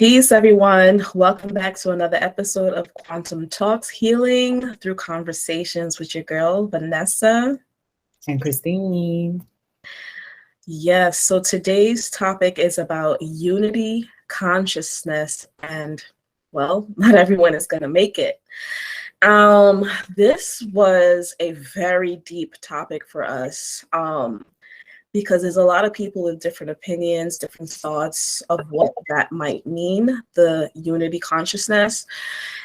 Peace, everyone. Welcome back to another episode of Quantum Talks, Healing Through Conversations with your girl, Vanessa. And Christine. Yes, so today's topic is about unity, consciousness, and, well, not everyone is going to make it. This was a very deep topic for us. Because there's a lot of people with different opinions, different thoughts of what that might mean, the unity consciousness.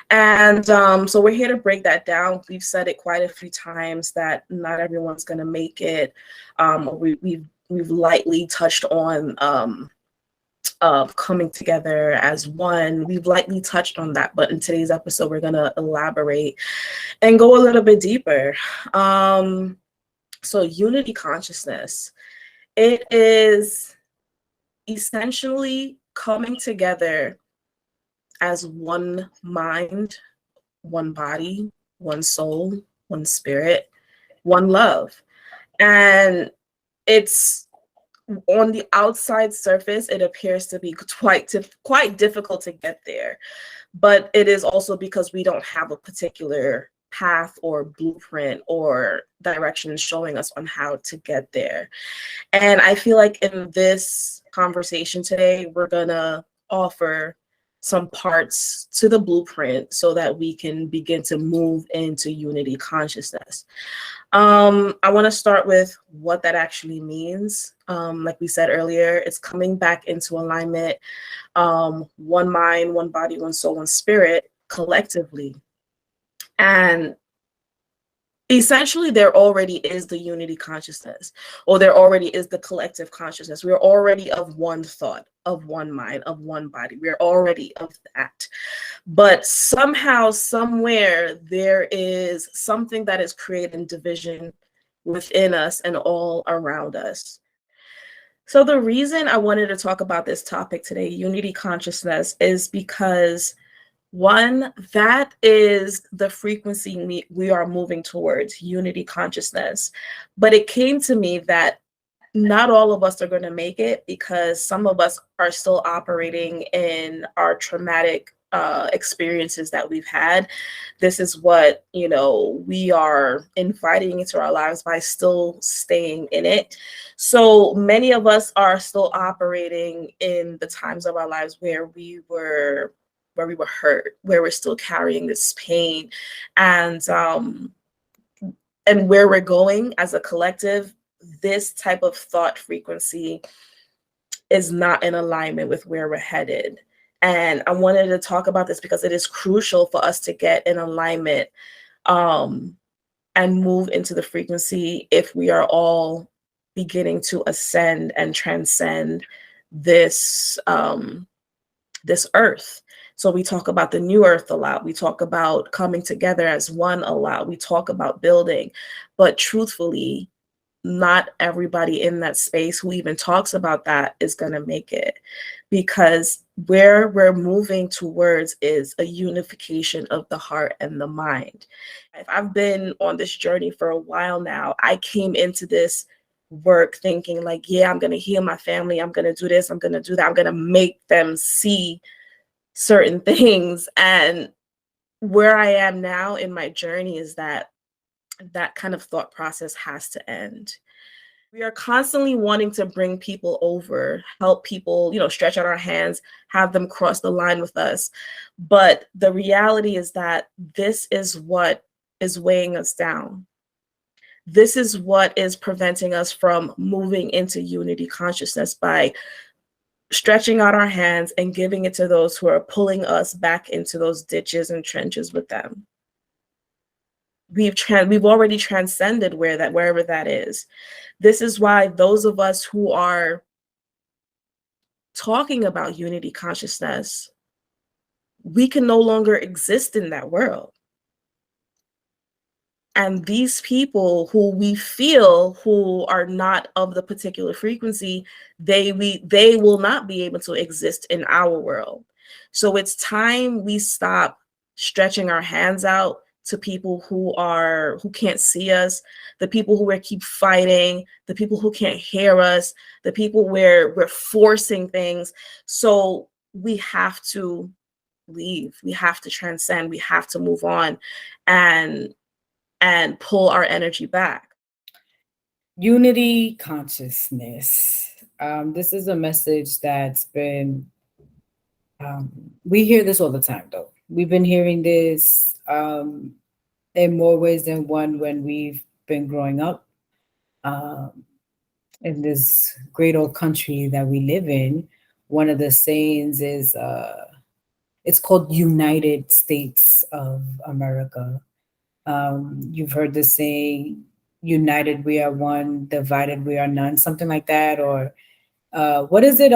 And so we're here to break that down. We've said it quite a few times that not everyone's going to make it. We've lightly touched on coming together as one. We've lightly touched on that, but in today's episode, we're going to elaborate and go a little bit deeper. So unity consciousness. It is essentially coming together as one mind, one body, one soul, one spirit, one love. And it's on the outside surface, it appears to be quite difficult to get there. But it is also because we don't have a particular path or blueprint or direction showing us on how to get there. And I feel like in this conversation today, we're gonna offer some parts to the blueprint so that we can begin to move into unity consciousness. I want to start with what that actually means. Like we said earlier, it's coming back into alignment, one mind, one body, one soul, one spirit, collectively. And essentially, there already is the unity consciousness, or there already is the collective consciousness. We're already of one thought, of one mind, of one body. We're already of that. But somehow, somewhere, there is something that is creating division within us and all around us. So the reason I wanted to talk about this topic today, unity consciousness, is because one, that is the frequency we are moving towards, unity consciousness. But it came to me that not all of us are going to make it because some of us are still operating in our traumatic experiences that we've had. This is what, we are inviting into our lives by still staying in it. So many of us are still operating in the times of our lives where we were hurt, where we're still carrying this pain, and where we're going as a collective. This type of thought frequency is not in alignment with where we're headed. And I wanted to talk about this because it is crucial for us to get in alignment and move into the frequency if we are all beginning to ascend and transcend this this earth. So we talk about the new earth a lot. We talk about coming together as one a lot. We talk about building, but truthfully, not everybody in that space who even talks about that is going to make it, because where we're moving towards is a unification of the heart and the mind. If I've been on this journey for a while now, I came into this work thinking like, yeah, I'm going to heal my family. I'm going to do this. I'm going to do that. I'm going to make them see certain things. And where I am now in my journey is that kind of thought process has to end. We are constantly wanting to bring people over, help people, stretch out our hands, have them cross the line with us. But the reality is that this is what is weighing us down. This is what is preventing us from moving into unity consciousness by stretching out our hands and giving it to those who are pulling us back into those ditches and trenches with them. We've already transcended wherever that is. This is why those of us who are talking about unity consciousness, we can no longer exist in that world. And these people who we feel who are not of the particular frequency, they will not be able to exist in our world. So it's time we stop stretching our hands out to people who can't see us, the people who we keep fighting, the people who can't hear us, the people where we're forcing things. So we have to leave. We have to transcend. We have to move on and pull our energy back. Unity consciousness. This is a message that's been, um, we hear this all the time though. We've been hearing this in more ways than one when we've been growing up um, in this great old country that we live in. One of the sayings is, it's called United States of America. You've heard the saying, united we are one, divided we are none, something like that. Or what is it?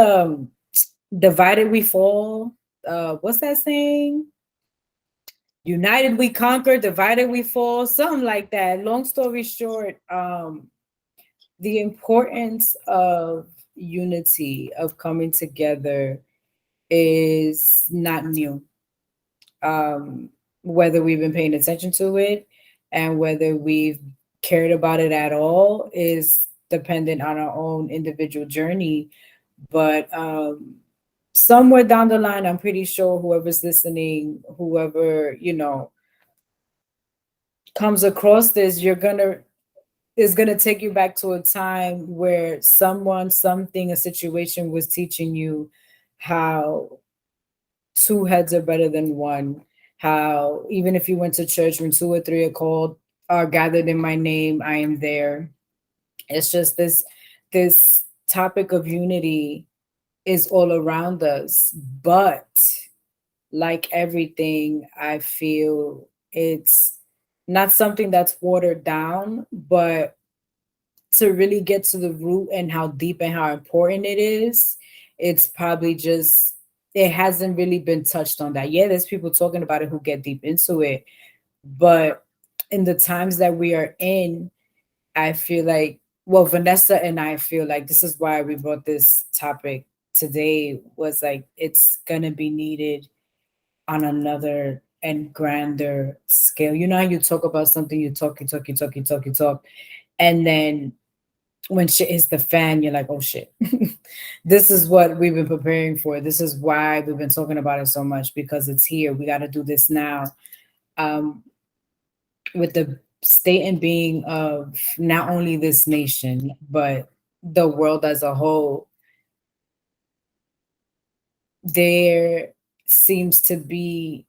Divided we fall. What's that saying? United we conquer, divided we fall, something like that. Long story short, the importance of unity, of coming together, is not new. um, Whether we've been paying attention to it and whether we've cared about it at all is dependent on our own individual journey. But somewhere down the line, I'm pretty sure whoever's listening, whoever, comes across this, is gonna take you back to a time where someone, something, a situation was teaching you how two heads are better than one. How even if you went to church, when two or three are called are gathered in my name, I am there. It's just this topic of unity is all around us. But like everything, I feel it's not something that's watered down, but to really get to the root and how deep and how important it is, it's probably just, it hasn't really been touched on that. Yeah, there's people talking about it who get deep into it, but in the times that we are in, I feel like, well, Vanessa and I feel like this is why we brought this topic today, was like it's gonna be needed on another and grander scale. You know how you talk about something, you talk, you talk, you talk, you talk, you talk, and then when shit hits the fan, you're like, oh shit. This is what we've been preparing for. This is why we've been talking about it so much, because it's here. We got to do this now. Um, with the state and being of not only this nation, but the world as a whole, there seems to be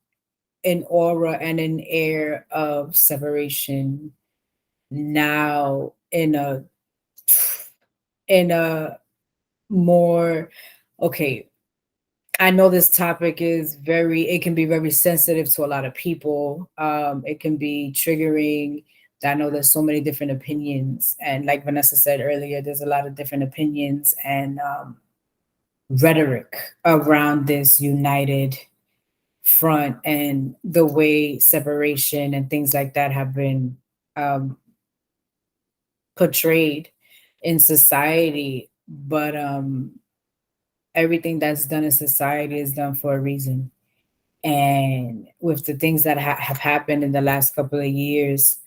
an aura and an air of separation now in a more, okay, I know this topic is very, it can be very sensitive to a lot of people. It can be triggering. I know there's so many different opinions. And like Vanessa said earlier, there's a lot of different opinions and rhetoric around this united front and the way separation and things like that have been um, portrayed in society. But everything that's done in society is done for a reason. And with the things that have happened in the last couple of years,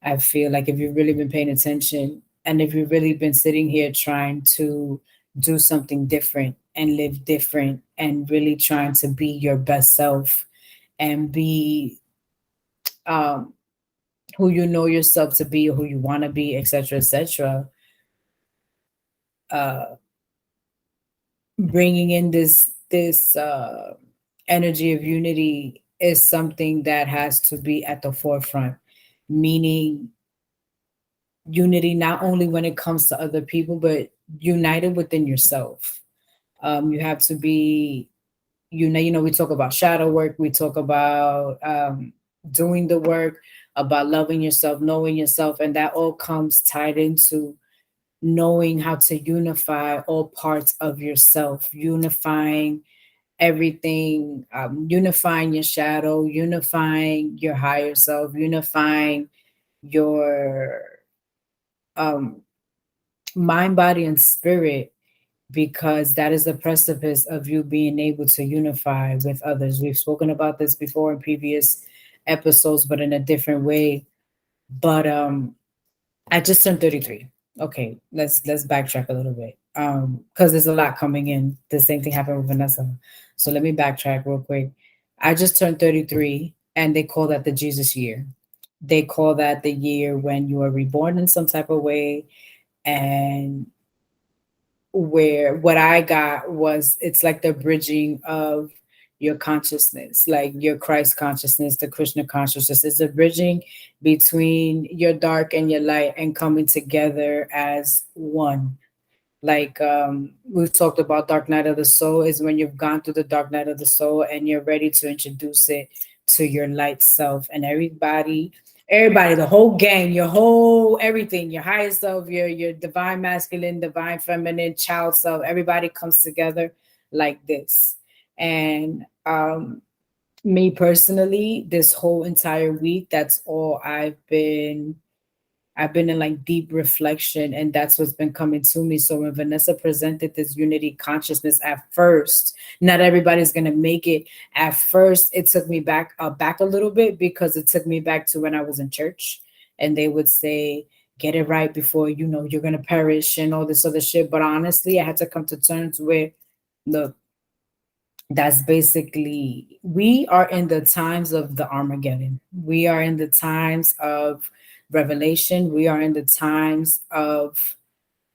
I feel like if you've really been paying attention and if you've really been sitting here trying to do something different and live different and really trying to be your best self and be um, who you know yourself to be, who you want to be, etc., uh, bringing in this energy of unity is something that has to be at the forefront, meaning unity not only when it comes to other people, but united within yourself. You have to be, we talk about shadow work, we talk about doing the work, about loving yourself, knowing yourself, and that all comes tied into knowing how to unify all parts of yourself, unifying everything, unifying your shadow, unifying your higher self, unifying your um, mind, body, and spirit, because that is the precipice of you being able to unify with others. We've spoken about this before in previous episodes, but in a different way. But I just turned 33. Okay, let's backtrack a little bit. because there's a lot coming in. The same thing happened with Vanessa. So let me backtrack real quick. I just turned 33, and they call that the Jesus year. They call that the year when you are reborn in some type of way. And where what I got was, it's like the bridging of your consciousness, like your Christ consciousness, the Krishna consciousness. It's a bridging between your dark and your light and coming together as one. Like we've talked about dark night of the soul is when you've gone through the dark night of the soul and you're ready to introduce it to your light self. And everybody, the whole gang, your whole everything, your higher self, your divine masculine, divine feminine, child self, everybody comes together like this. And me personally, this whole entire week, that's all I've been in like deep reflection, and that's what's been coming to me. So when Vanessa presented this unity consciousness at first, not everybody's gonna make it. At first, it took me back a little bit, because it took me back to when I was in church, and they would say, "Get it right before you're gonna perish," and all this other shit. But honestly, I had to come to terms with, look, that's basically, we are in the times of the Armageddon. We are in the times of revelation. We are in the times of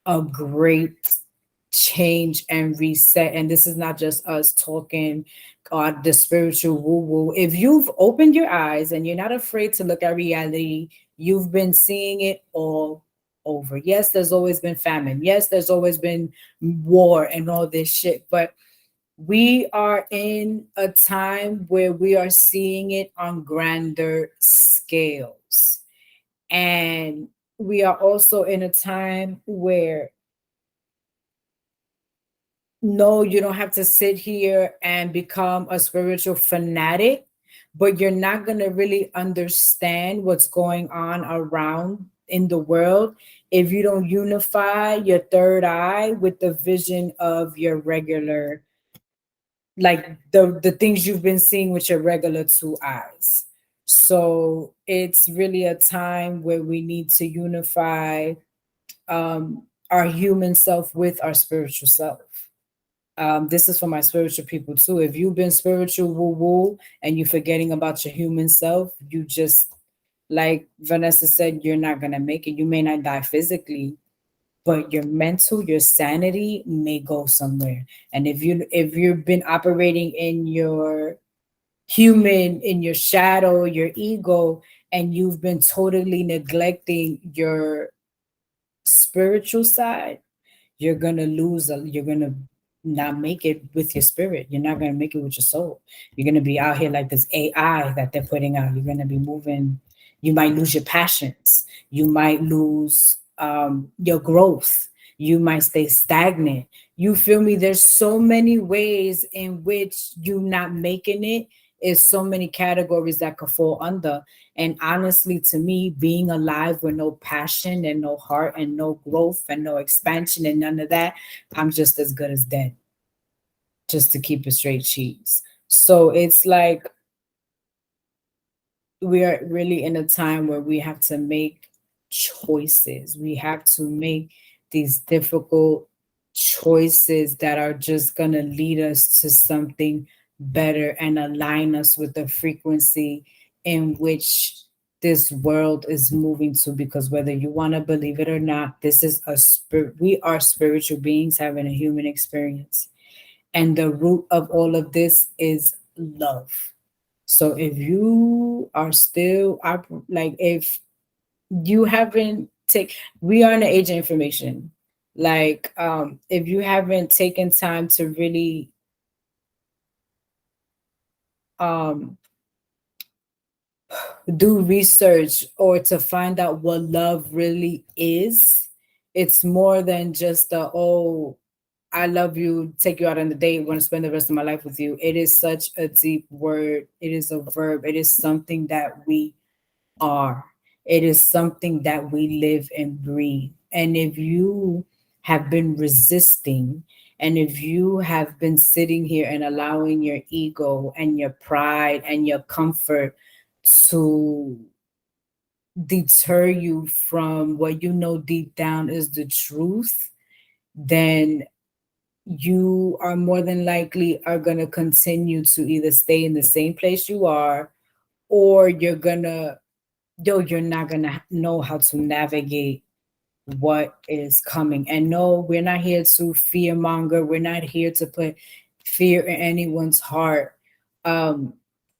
a great change and reset. And this is not just us talking God, the spiritual woo woo. If you've opened your eyes and you're not afraid to look at reality, you've been seeing it all over. Yes, there's always been famine. Yes, there's always been war and all this shit. But we are in a time where we are seeing it on grander scales. And we are also in a time where, no, you don't have to sit here and become a spiritual fanatic, but you're not going to really understand what's going on around in the world if you don't unify your third eye with the vision of your regular, like the things you've been seeing with your regular two eyes. So it's really a time where we need to unify our human self with our spiritual self. This is for my spiritual people too. If you've been spiritual woo woo and you're forgetting about your human self, you just, like Vanessa said, you're not gonna make it. You may not die physically, but your mental, your sanity may go somewhere. And if you've been operating in your human, in your shadow, your ego, and you've been totally neglecting your spiritual side, you're gonna not make it with your spirit. You're not gonna make it with your soul. You're gonna be out here like this AI that they're putting out. You're gonna be moving. You might lose your passions. You might lose your growth. You might stay stagnant. You feel me? There's so many ways in which you not making it, is so many categories that could fall under. And honestly, to me, being alive with no passion and no heart and no growth and no expansion and none of that, I'm just as good as dead, just to keep it straight cheese. So it's like we are really in a time where we have to make choices. We have to make these difficult choices that are just going to lead us to something better and align us with the frequency in which this world is moving to. Because whether you want to believe it or not, this is a spirit. We are spiritual beings having a human experience, and the root of all of this is love. So if you are still like, if you haven't take, we are in the age of information. Like if you haven't taken time to really um do research or to find out what love really is, it's more than just the, oh, I love you, take you out on the date, want to spend the rest of my life with you. It is such a deep word. It is a verb. It is something that we are. It is something that we live and breathe. And if you have been resisting, and if you have been sitting here and allowing your ego and your pride and your comfort to deter you from what you know deep down is the truth, then you are more than likely are going to continue to either stay in the same place you are, or you're not going to know how to navigate what is coming. And no, we're not here to fear monger. We're not here to put fear in anyone's heart um,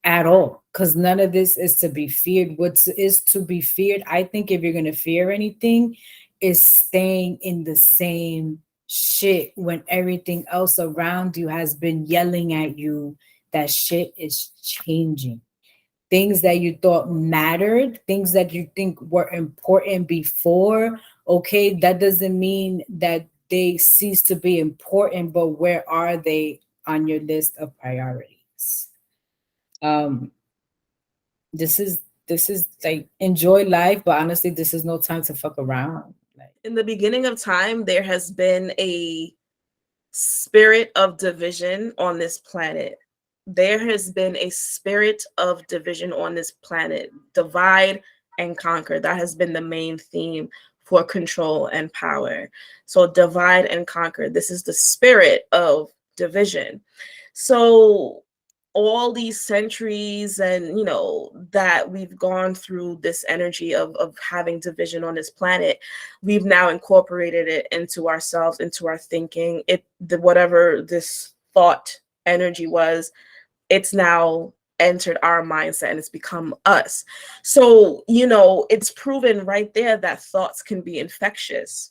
at all, because none of this is to be feared. What is to be feared, I think, if you're going to fear anything, is staying in the same shit when everything else around you has been yelling at you that shit is changing. Things that you thought mattered, things that you think were important before, okay, that doesn't mean that they cease to be important, but where are they on your list of priorities? Um, this is like, enjoy life, but honestly, this is no time to fuck around. Like, In the beginning of time, there has been a spirit of division on this planet. There has been a spirit of division on this planet. Divide and conquer. That has been the main theme for control and power. So divide and conquer. This is the spirit of division. So all these centuries and that we've gone through this energy of having division on this planet, we've now incorporated it into ourselves, into our thinking. Whatever this thought energy was, it's now entered our mindset and it's become us. So it's proven right there that thoughts can be infectious.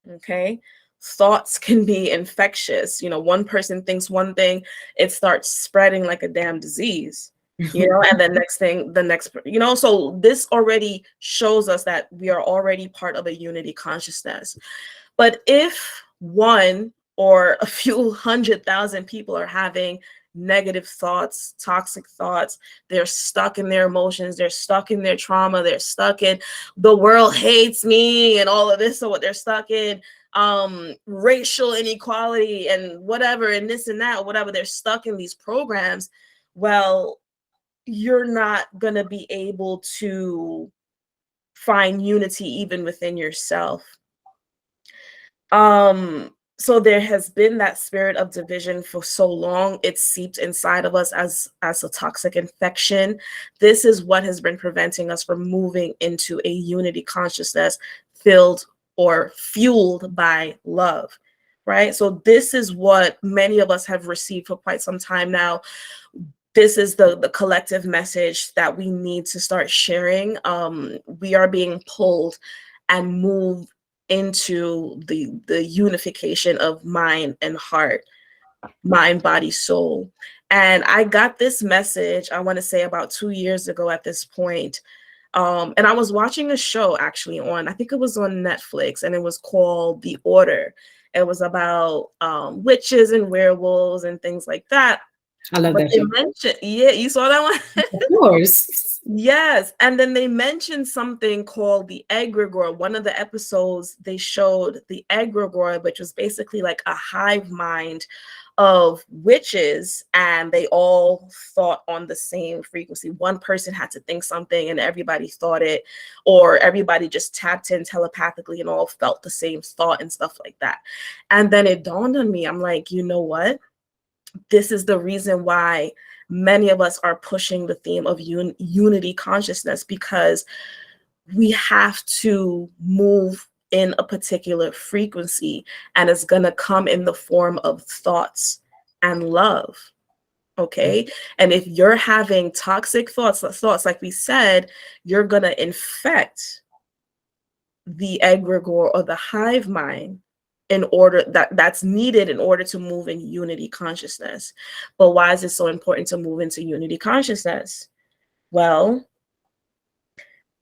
Okay. Thoughts can be infectious. One person thinks one thing, it starts spreading like a damn disease, and the next, so this already shows us that we are already part of a unity consciousness. But if one or a few 100,000 people are having negative thoughts, toxic thoughts, they're stuck in their emotions, they're stuck in their trauma, they're stuck in the world hates me and all of this, so what they're stuck in, racial inequality and whatever, and this and that, whatever, they're stuck in these programs. Well, you're not going to be able to find unity even within yourself. So there has been that spirit of division for so long. It's seeped inside of us as a toxic infection. This is what has been preventing us from moving into a unity consciousness filled or fueled by love, right? So this is what many of us have received for quite some time now. This is the collective message that we need to start sharing. We are being pulled and moved into the unification of mind and heart, mind, body, soul. And I got this message, I want to say about 2 years ago at this point. And I was watching a show actually I think it was on Netflix, and it was called The Order. It was about witches and werewolves and things like that. I love But that they show. mentioned, yeah, you saw that one? Of course. Yes. And then they mentioned something called the egregore. One of the episodes, they showed the egregore, which was basically like a hive mind of witches, and they all thought on the same frequency. One person had to think something and everybody thought it, or everybody just tapped in telepathically and all felt the same thought and stuff like that. And then it dawned on me, I'm like, you know what? This is the reason why many of us are pushing the theme of unity consciousness, because we have to move in a particular frequency, and it's going to come in the form of thoughts and love. Okay. And if you're having toxic thoughts like we said, you're going to infect the egregore or the hive mind in order that's needed in order to move in unity consciousness. But why is it so important to move into unity consciousness? Well,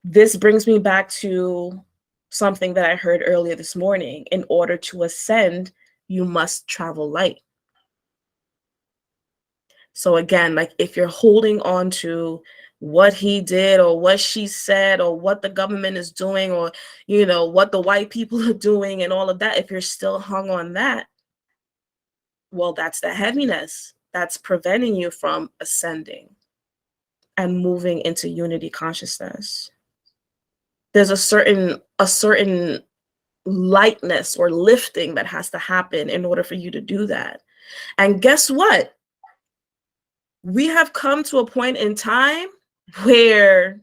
this brings me back to something that I heard earlier this morning. In order to ascend, you must travel light. So again, like if you're holding on to what he did or what she said or what the government is doing or what the white people are doing and all of that, if you're still hung on that, well, that's the heaviness that's preventing you from ascending and moving into unity consciousness. There's a certain lightness or lifting that has to happen in order for you to do that. And guess what? We have come to a point in time where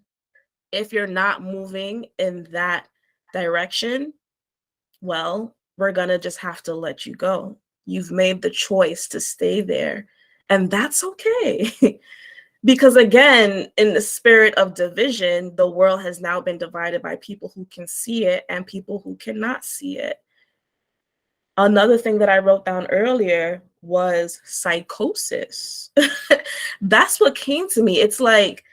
if you're not moving in that direction, well, we're going to just have to let you go. You've made the choice to stay there, and that's okay. Because again, in the spirit of division, the world has now been divided by people who can see it and people who cannot see it. Another thing that I wrote down earlier was psychosis. That's what came to me. It's like,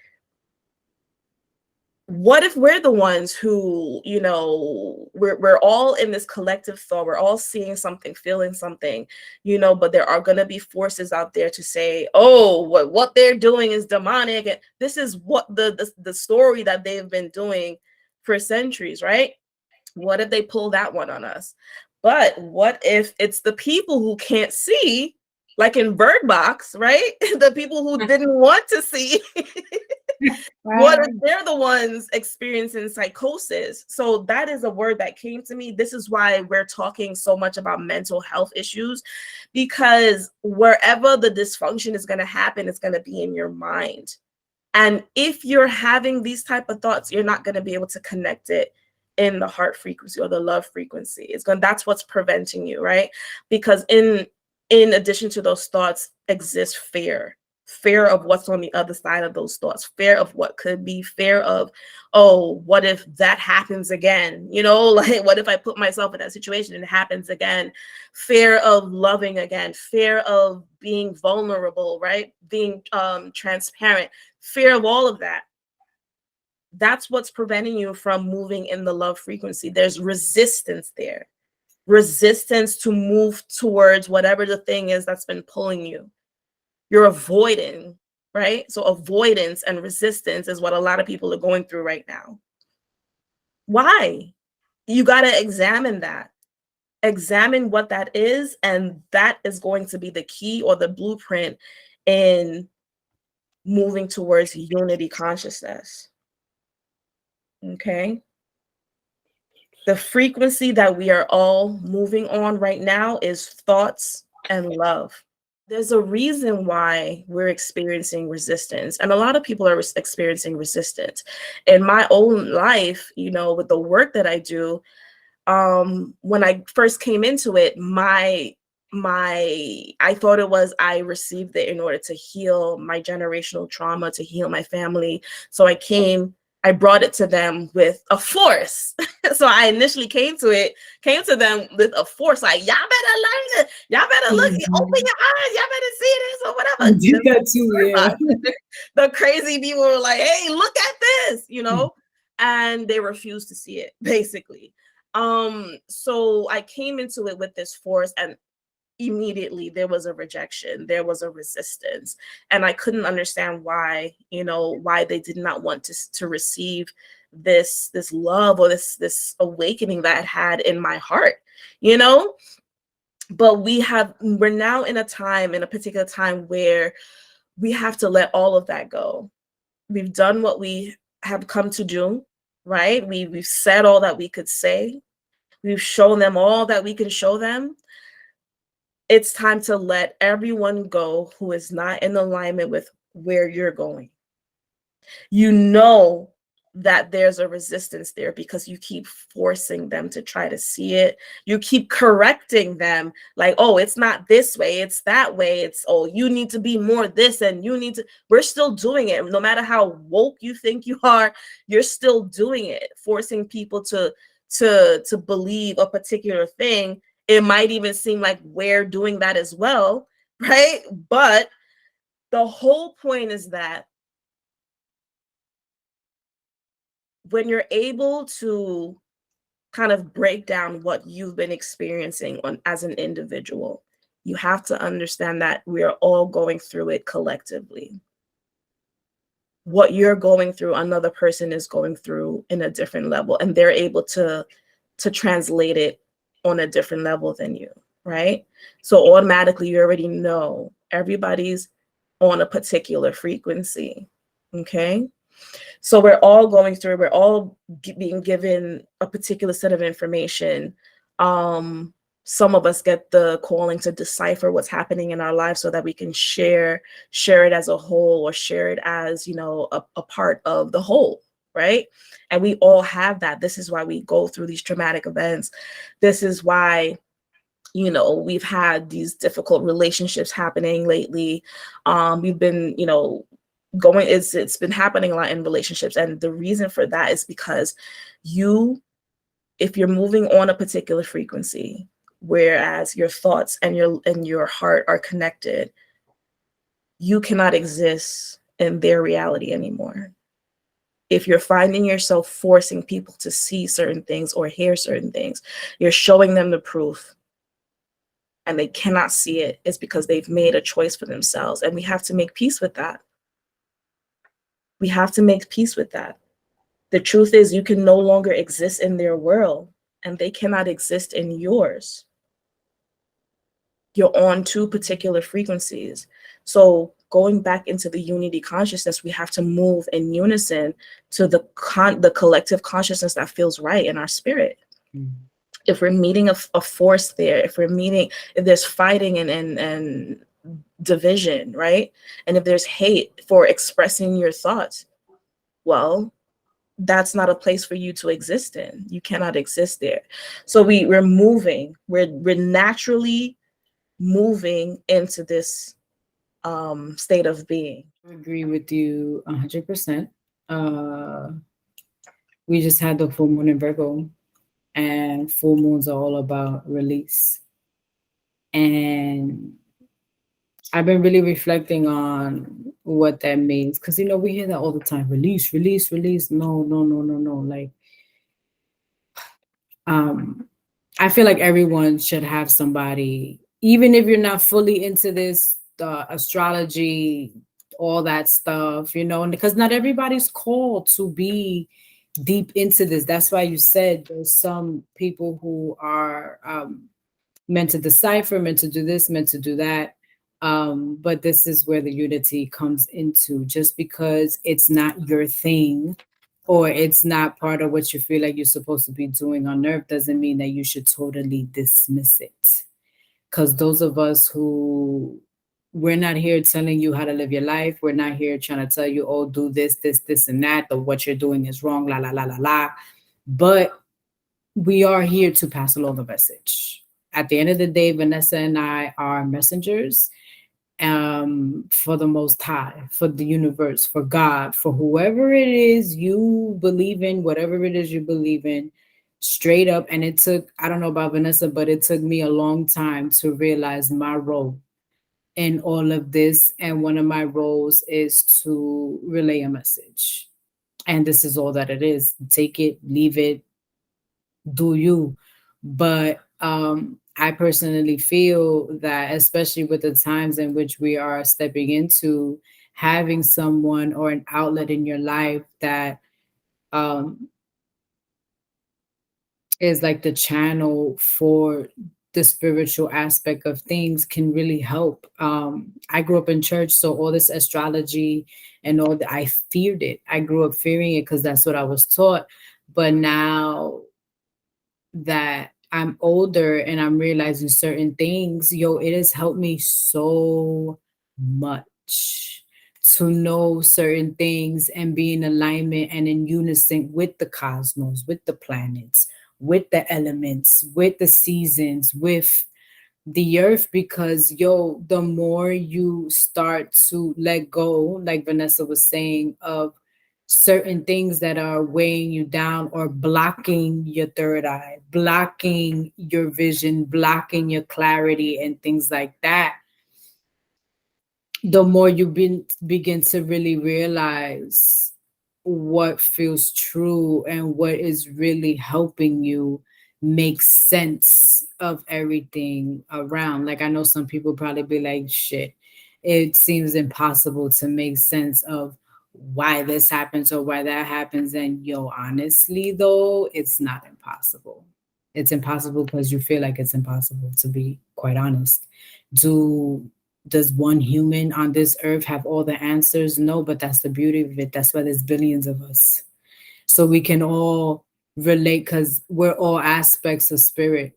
what if we're the ones who, we're all in this collective thought, we're all seeing something, feeling something, but there are going to be forces out there to say, oh, what they're doing is demonic. And this is what the story that they've been doing for centuries, right? What if they pull that one on us? But what if it's the people who can't see, like in Bird Box, right? The people who didn't want to see. What if they're the ones experiencing psychosis? So that is a word that came to me. This is why we're talking so much about mental health issues, because wherever the dysfunction is going to happen, it's going to be in your mind. And if you're having these type of thoughts, you're not going to be able to connect it in the heart frequency or the love frequency. That's what's preventing you, right? Because in addition to those thoughts exists fear of what's on the other side of those thoughts, fear of what could be, fear of, oh, what if that happens again? Like, what if I put myself in that situation and it happens again? Fear of loving again, fear of being vulnerable, right? Being transparent, fear of all of that. That's what's preventing you from moving in the love frequency. There's resistance there, resistance to move towards whatever the thing is that's been pulling you. You're avoiding, right? So avoidance and resistance is what a lot of people are going through right now. Why? You got to examine that. Examine what that is, and that is going to be the key or the blueprint in moving towards unity consciousness. Okay? The frequency that we are all moving on right now is thoughts and love. There's a reason why we're experiencing resistance, and a lot of people are experiencing resistance. In my own life, with the work that I do, when I first came into it, I thought it was I received it in order to heal my generational trauma, to heal my family. So I brought it to them with a force. So I initially came to them with a force, like, y'all better learn it. Y'all better look, open your eyes. Y'all better see this or whatever. I did that too, yeah. The crazy people were like, hey, look at this, and they refused to see it, basically. So I came into it with this force, and immediately there was a rejection, there was a resistance, and I couldn't understand why they did not want to receive this love or this awakening that I had in my heart. But we're now in a particular time where we have to let all of that go. We've done what we have come to do, right? We've said all that we could say. We've shown them all that we can show them. It's time to let everyone go who is not in alignment with where you're going. That there's a resistance there because you keep forcing them to try to see it. You keep correcting them like, oh, it's not this way, it's that way. It's, oh, you need to be more this and you need to. We're still doing it. No matter how woke you think you are, you're still doing it, forcing people to believe a particular thing. It might even seem like we're doing that as well, right? But the whole point is that when you're able to kind of break down what you've been experiencing as an individual, you have to understand that we're all going through it collectively. What you're going through, another person is going through in a different level, and they're able to translate it on a different level than you, right? So automatically you already know everybody's on a particular frequency, okay? So we're all going through, we're all being given a particular set of information. Some of us get the calling to decipher what's happening in our lives so that we can share it as a whole, or share it as, you know, a part of the whole, right? And we all have that. This is why we go through these traumatic events. This is why, you know, we've had these difficult relationships happening lately. We've been, you know, going, it's been happening a lot in relationships. And the reason for that is because if you're moving on a particular frequency, whereas your thoughts and your heart are connected, you cannot exist in their reality anymore. If you're finding yourself forcing people to see certain things or hear certain things, you're showing them the proof and they cannot see it. It's because they've made a choice for themselves. And we have to make peace with that. We have to make peace with that. The truth is, you can no longer exist in their world and they cannot exist in yours. You're on two particular frequencies. So going back into the unity consciousness, we have to move in unison to the collective consciousness that feels right in our spirit. Mm-hmm. If we're meeting a force there, if there's fighting and division, right? And if there's hate for expressing your thoughts, well, that's not a place for you to exist in. You cannot exist there. So we're moving, we're naturally moving into this state of being. I agree with you 100%. We just had the full moon in Virgo, and full moons are all about release. And I've been really reflecting on what that means, because you know we hear that all the time: release, release, release. No, no, no, no, no. Like, I feel like everyone should have somebody, even if you're not fully into this astrology, all that stuff, you know, and because not everybody's called to be deep into this. That's why you said there's some people who are meant to decipher, meant to do this, meant to do that. But this is where the unity comes into. Just because it's not your thing or it's not part of what you feel like you're supposed to be doing on earth doesn't mean that you should totally dismiss it. Because those of us who, we're not here telling you how to live your life. We're not here trying to tell you, oh, do this, this, this, and that, or what you're doing is wrong, la, la, la, la, la. But we are here to pass along the message. At the end of the day, Vanessa and I are messengers for the Most High, for the universe, for God, for whoever it is you believe in, whatever it is you believe in, straight up. And it took, I don't know about Vanessa, but it took me a long time to realize my role in all of this. And one of my roles is to relay a message. And this is all that it is. Take it, leave it, do you. But I personally feel that, especially with the times in which we are stepping into, having someone or an outlet in your life that is like the channel for the spiritual aspect of things can really help. I grew up in church, so all this astrology and all that, I feared it. I grew up fearing it because that's what I was taught. But now that I'm older and I'm realizing certain things, it has helped me so much to know certain things and be in alignment and in unison with the cosmos, with the planets, with the elements, with the seasons, with the earth. Because the more you start to let go, like Vanessa was saying, of certain things that are weighing you down or blocking your third eye, blocking your vision, blocking your clarity and things like that, the more you begin to really realize what feels true and what is really helping you make sense of everything around. Like, I know some people probably be like, shit, it seems impossible to make sense of why this happens or why that happens. And honestly though, it's not impossible. It's impossible because you feel like it's impossible, to be quite honest. Do Does one human on this earth have all the answers? No, but that's the beauty of it. That's why there's billions of us. So we can all relate because we're all aspects of spirit.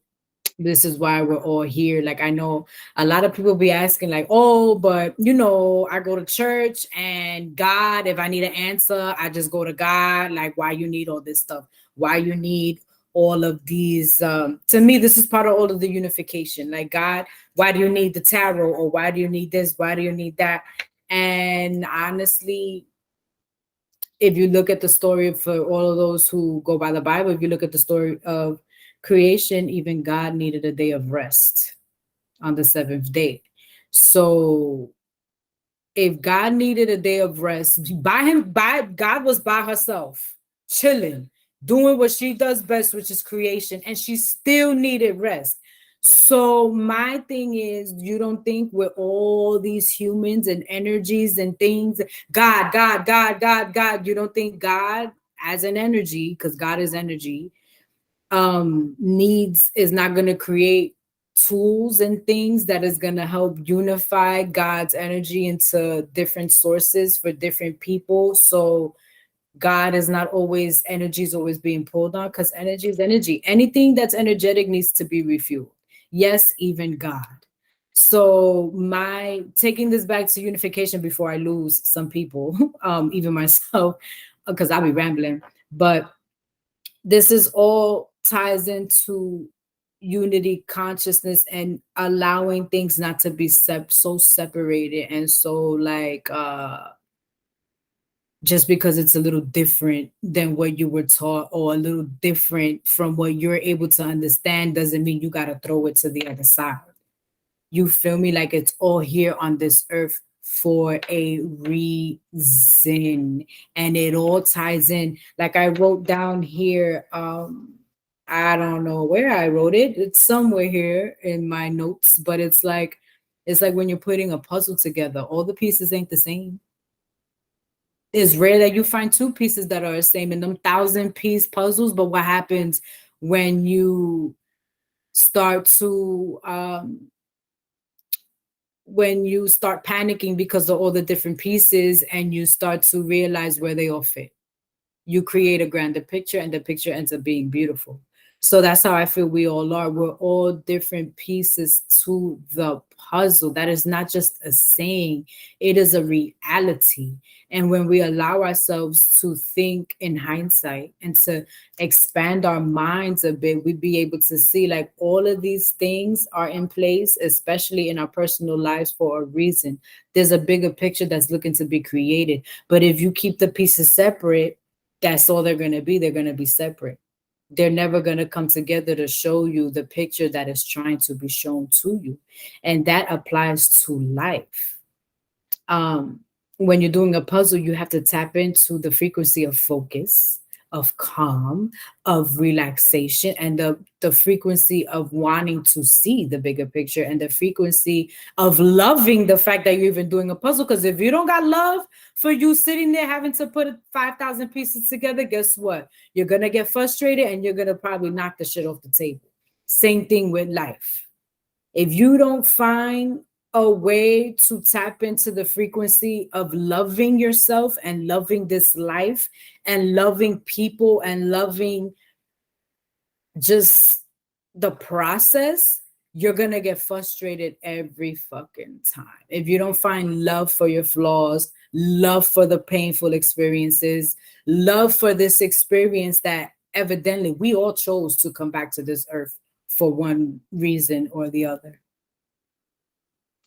This is why we're all here. Like, I know a lot of people be asking, like, oh, but I go to church and God, if I need an answer, I just go to God. Like, why you need all this stuff? Why you need all of these? To me, this is part of all of the unification. Like, God, why do you need the tarot? Or why do you need this? Why do you need that? And honestly, if you look at the story for all of those who go by the Bible, if you look at the story of creation, even God needed a day of rest on the seventh day. So if God needed a day of rest, by God was by herself, chilling, doing what she does best, which is creation, and she still needed rest. So my thing is, you don't think with all these humans and energies and things, God, you don't think God as an energy, because God is energy, needs is not going to create tools and things that is going to help unify God's energy into different sources for different people. So God is not always, energy is always being pulled on, because energy is energy. Anything that's energetic needs to be refueled. Yes, even God. So my taking this back to unification before I lose some people, even myself, because I'll be rambling, but this is all ties into unity consciousness and allowing things not to be so separated and so like just because it's a little different than what you were taught or a little different from what you're able to understand doesn't mean you got to throw it to the other side. You feel me? Like, it's all here on this earth for a reason. And it all ties in. Like, I wrote down here, I don't know where I wrote it. It's somewhere here in my notes, but it's like when you're putting a puzzle together, all the pieces ain't the same. It's rare that you find two pieces that are the same in them 1,000-piece puzzles. But what happens when you start to when you start panicking because of all the different pieces and you start to realize where they all fit? You create a grander picture and the picture ends up being beautiful. So that's how I feel we all are. We're all different pieces to the puzzle. That is not just a saying, it is a reality. And when we allow ourselves to think in hindsight and to expand our minds a bit, we'd be able to see like all of these things are in place, especially in our personal lives, for a reason. There's a bigger picture that's looking to be created. But if you keep the pieces separate, that's all they're going to be. They're going to be separate. They're never going to come together to show you the picture that is trying to be shown to you. And that applies to life. When you're doing a puzzle, you have to tap into the frequency of focus, of calm, of relaxation, and the frequency of wanting to see the bigger picture, and the frequency of loving the fact that you're even doing a puzzle. Because if you don't got love for you sitting there having to put 5,000 pieces together, guess what? You're going to get frustrated and you're going to probably knock the shit off the table. Same thing with life. If you don't find a way to tap into the frequency of loving yourself and loving this life and loving people and loving just the process, you're going to get frustrated every fucking time. If you don't find love for your flaws, love for the painful experiences, love for this experience that evidently we all chose to come back to this earth for one reason or the other.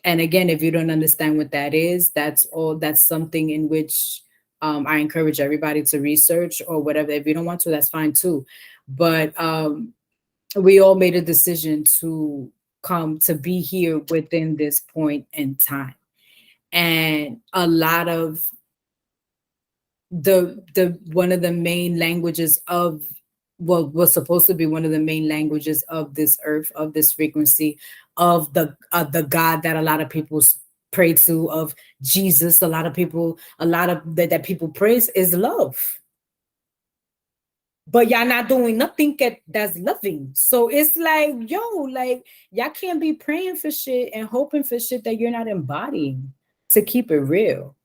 And again, if you don't understand what that is, that's something in which I encourage everybody to research or whatever. If you don't want to, that's fine too. But we all made a decision to come to be here within this point in time. And a lot of the one of the main languages of what was supposed to be one of the main languages of this earth, of this frequency, of the God that a lot of people pray to, of Jesus, a lot of that people praise, is love. but y'all not doing nothing that's loving. So it's like, yo, like y'all can't be praying for shit and hoping for shit that you're not embodying, to keep it real.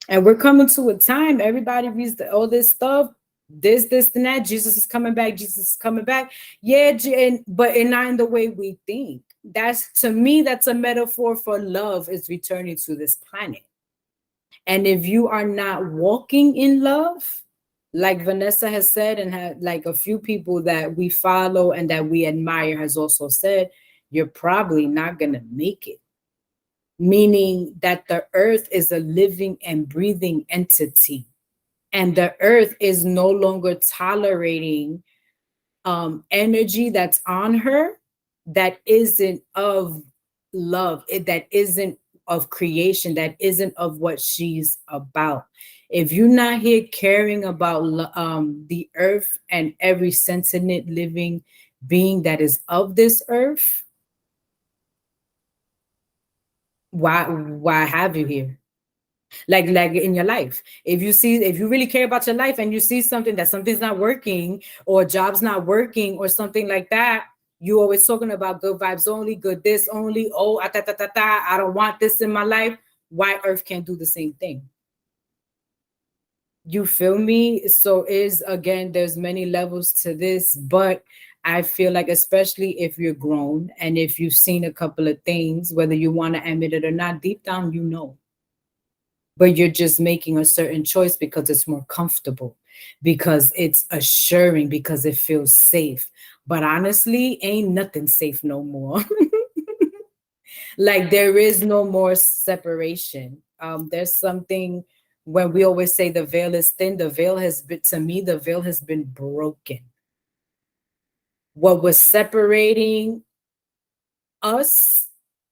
And we're coming to a time, everybody reads all this stuff, this, and that. Jesus is coming back. Jesus is coming back. Yeah, but not in the way we think. That's, to me, that's a metaphor for love is returning to this planet. And if you are not walking in love, like Vanessa has said, and had like a few people that we follow and that we admire has also said, you're probably not gonna make it. Meaning that the earth is a living and breathing entity, and the earth is no longer tolerating energy that's on her that isn't of love, that isn't of creation, that isn't of what she's about. If you're not here caring about the earth and every sentient living being that is of this earth, why have you here? Like in your life, if you really care about your life and you see something's not working, or a job's not working or something like that, you always talking about good vibes only, good this only, oh, I don't want this in my life. Why earth can't do the same thing? You feel me? So is, again, there's many levels to this, but I feel like, especially if you're grown and if you've seen a couple of things, whether you want to admit it or not, deep down you know, but you're just making a certain choice because it's more comfortable, because it's assuring, because it feels safe. But honestly, ain't nothing safe no more. Like, there is no more separation. There's something, when we always say the veil is thin, the veil has been, to me, the veil has been broken. What was separating us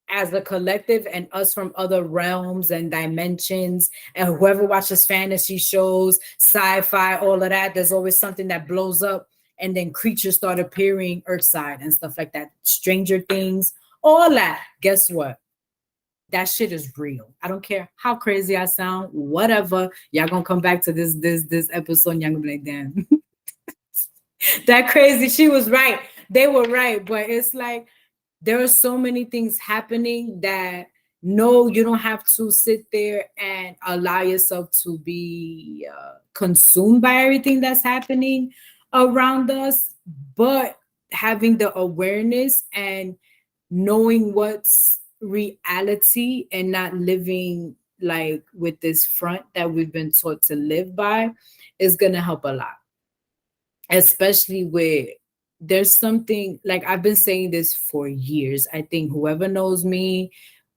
as a collective and us from other realms and dimensions, and whoever watches fantasy shows, sci-fi, all of that, there's always something that blows up and then creatures start appearing earthside and stuff like that, Stranger Things, all that. Guess what? That shit is real. I don't care how crazy I sound, whatever. Y'all gonna come back to this episode and y'all gonna be like, damn, that crazy, she was right, they were right. But it's like, there are so many things happening that, no, you don't have to sit there and allow yourself to be consumed by everything that's happening around us, but having the awareness and knowing what's reality and not living like with this front that we've been taught to live by is going to help a lot. Especially with, there's something, like, I've been saying this for years. I think whoever knows me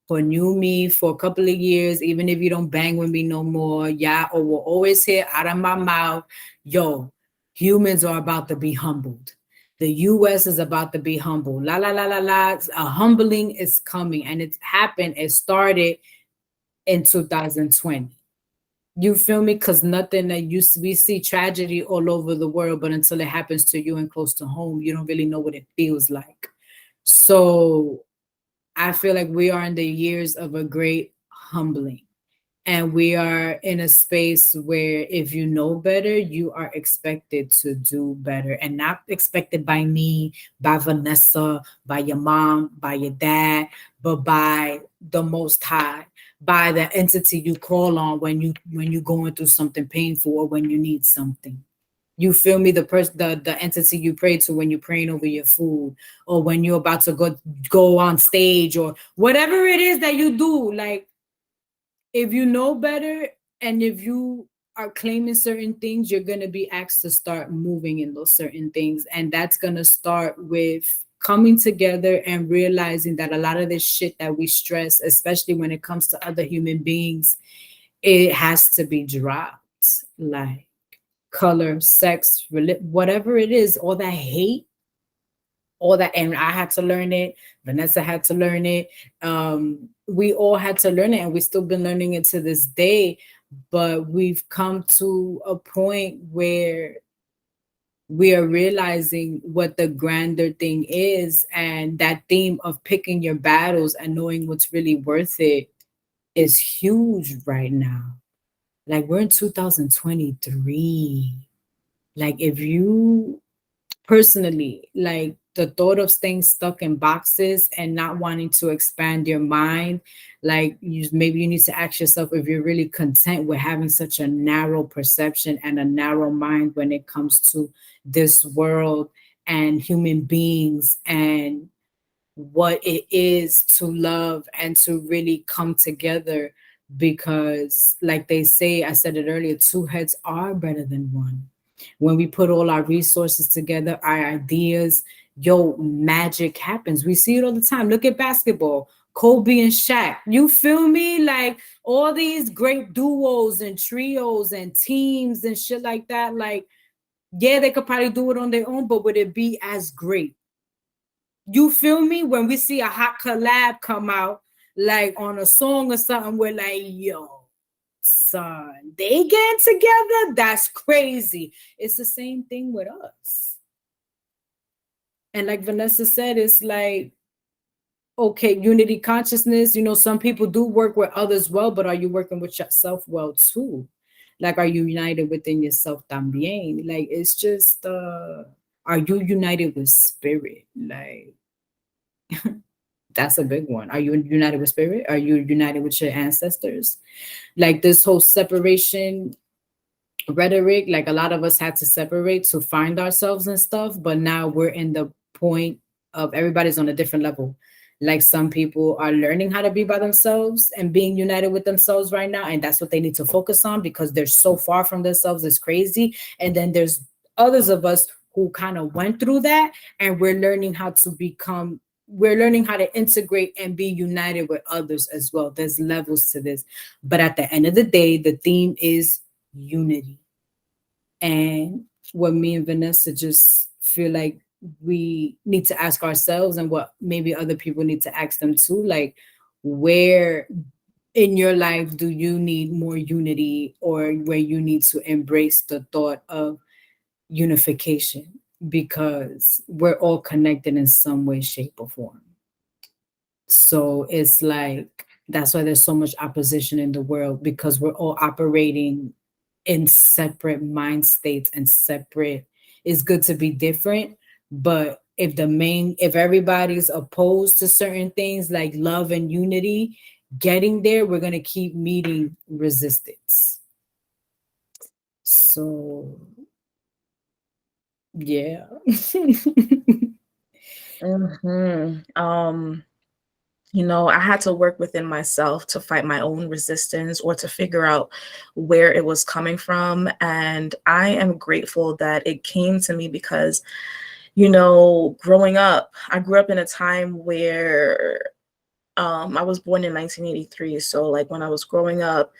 or knew me for a couple of years, even if you don't bang with me no more, yeah, or will always hear out of my mouth, yo, humans are about to be humbled. The US is about to be humbled. La la la la la. A humbling is coming, and it's happened. It started in 2020. You feel me? Because nothing that we see tragedy all over the world, but until it happens to you and close to home, you don't really know what it feels like. So I feel like we are in the years of a great humbling. And we are in a space where, if you know better, you are expected to do better, and not expected by me, by Vanessa, by your mom, by your dad, but by the Most High, by the entity you call on when you're going through something painful or when you need something. You feel me? The entity you pray to when you're praying over your food, or when you're about to go on stage, or whatever it is that you do. Like, if you know better and if you are claiming certain things, you're going to be asked to start moving in those certain things. And that's going to start with coming together and realizing that a lot of this shit that we stress, especially when it comes to other human beings, it has to be dropped. Like color, sex, whatever it is, all that hate, all that. And I had to learn it. Vanessa had to learn it. We all had to learn it, and we've still been learning it to this day. But we've come to a point where we are realizing what the grander thing is, and that theme of picking your battles and knowing what's really worth it is huge right now. Like, we're in 2023. Like if you personally, like the thought of staying stuck in boxes and not wanting to expand your mind, like you maybe you need to ask yourself if you're really content with having such a narrow perception and a narrow mind when it comes to this world and human beings and what it is to love and to really come together. Because like they say, I said it earlier, two heads are better than one. When we put all our resources together, our ideas, yo, magic happens. We see it all the time. Look at basketball, Kobe and Shaq. You feel me? Like all these great duos and trios and teams and shit like that. Like, yeah, they could probably do it on their own, but would it be as great? You feel me? When we see a hot collab come out, like on a song or something, we're like, yo, son, they getting together? That's crazy. It's the same thing with us. And like Vanessa said, it's like, okay, unity consciousness, some people do work with others well, but are you working with yourself well too? Like, are you united within yourself también? Like, it's just, are you united with spirit? Like, that's a big one. Are you united with spirit? Are you united with your ancestors? Like this whole separation rhetoric, like a lot of us had to separate to find ourselves and stuff, but now we're in the point of everybody's on a different level. Like some people are learning how to be by themselves and being united with themselves right now, and that's what they need to focus on because they're so far from themselves. It's crazy. And then there's others of us who kind of went through that, and we're learning how to integrate and be united with others as well. There's levels to this, but at the end of the day, the theme is unity. And what me and Vanessa just feel like we need to ask ourselves, and what maybe other people need to ask them too, like, where in your life do you need more unity, or where you need to embrace the thought of unification? Because we're all connected in some way, shape, or form. So it's like that's why there's so much opposition in the world, because we're all operating in separate mind states and separate. It's good to be different, but if everybody's opposed to certain things like love and unity, getting there, we're gonna keep meeting resistance. So yeah. I had to work within myself to fight my own resistance or to figure out where it was coming from. And I am grateful that it came to me because, growing up, I grew up in a time where I was born in 1983. So, like, when I was growing up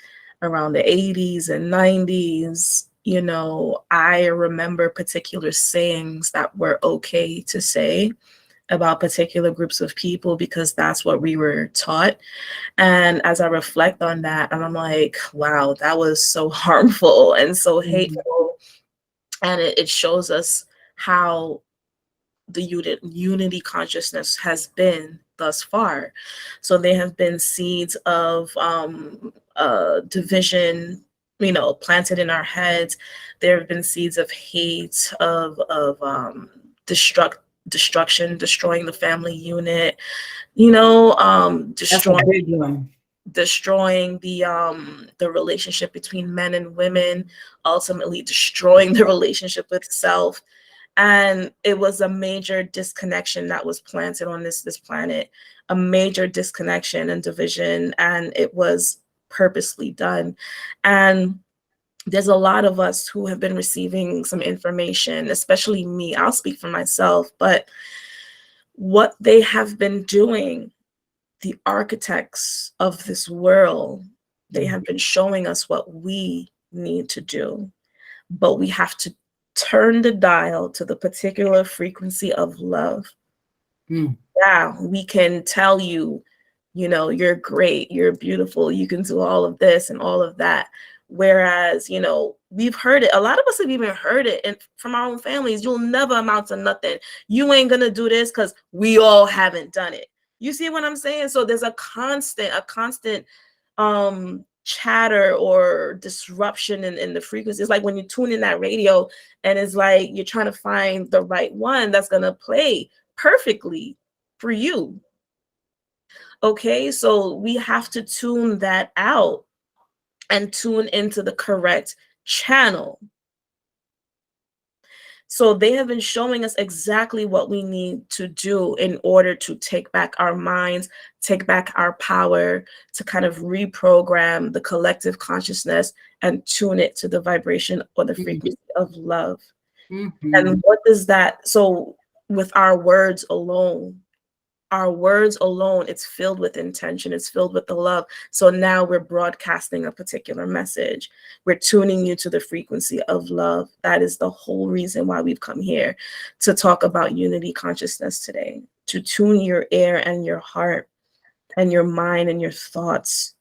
around the 80s and 90s, I remember particular sayings that were okay to say about particular groups of people because that's what we were taught. And as I reflect on that, and I'm like, wow, that was so harmful and so hateful. And it shows us how the unity consciousness has been thus far. So there have been seeds of division, planted in our heads. There have been seeds of hate, of destruction, destroying the family unit, That's a big one. destroying the relationship between men and women, ultimately destroying the relationship with self. And it was a major disconnection that was planted on this planet, a major disconnection and division, and it was purposely done. And there's a lot of us who have been receiving some information, especially me. I'll speak for myself, but what they have been doing, the architects of this world, they have been showing us what we need to do, but we have to turn the dial to the particular frequency of love. Yeah, we can tell you, you're great, you're beautiful, you can do all of this and all of that. Whereas, we've heard it. A lot of us have even heard it from our own families. You'll never amount to nothing. You ain't going to do this because we all haven't done it. You see what I'm saying? So there's a constant chatter or disruption in the frequency. It's like when you tune in that radio and it's like you're trying to find the right one that's going to play perfectly for you. Okay, so we have to tune that out and tune into the correct channel. So they have been showing us exactly what we need to do in order to take back our minds, take back our power, to kind of reprogram the collective consciousness and tune it to the vibration or the frequency of love. And what does that, so with our words alone, it's filled with intention, it's filled with the love. So now we're broadcasting a particular message. We're tuning you to the frequency of love. That is the whole reason why we've come here to talk about unity consciousness today, to tune your ear and your heart and your mind and your thoughts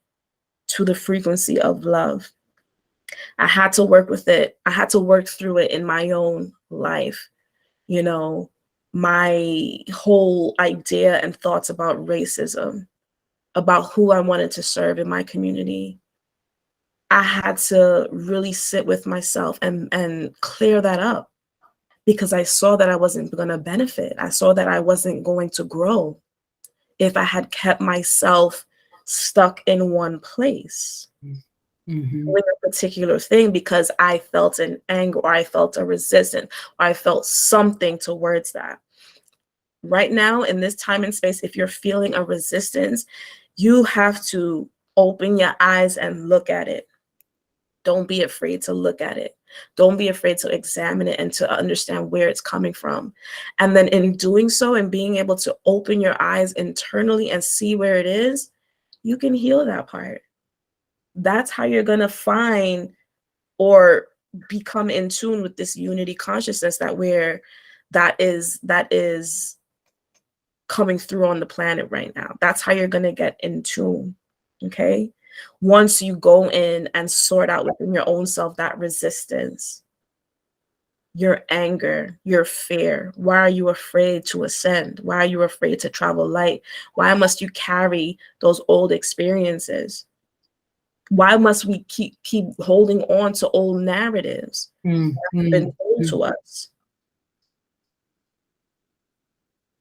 to the frequency of love. I had to work with it. I had to work through it in my own life. You know, my whole idea and thoughts about racism, about who I wanted to serve in my community. I had to really sit with myself and clear that up, because I saw that I wasn't going to benefit. I saw that I wasn't going to grow if I had kept myself stuck in one place with a particular thing, because I felt an anger or I felt a resistance or I felt something towards that. Right now, in this time and space, if you're feeling a resistance, you have to open your eyes and look at it. Don't be afraid to look at it. Don't be afraid to examine it and to understand where it's coming from. And then in doing so and being able to open your eyes internally and see where it is, you can heal that part. That's how you're going to find or become in tune with this unity consciousness that is coming through on the planet right now. That's how you're going to get in tune. Okay. Once you go in and sort out within your own self that resistance, your anger, your fear. Why are you afraid to ascend? Why are you afraid to travel light? Why must you carry those old experiences? Why must we keep holding on to old narratives that have been told to us?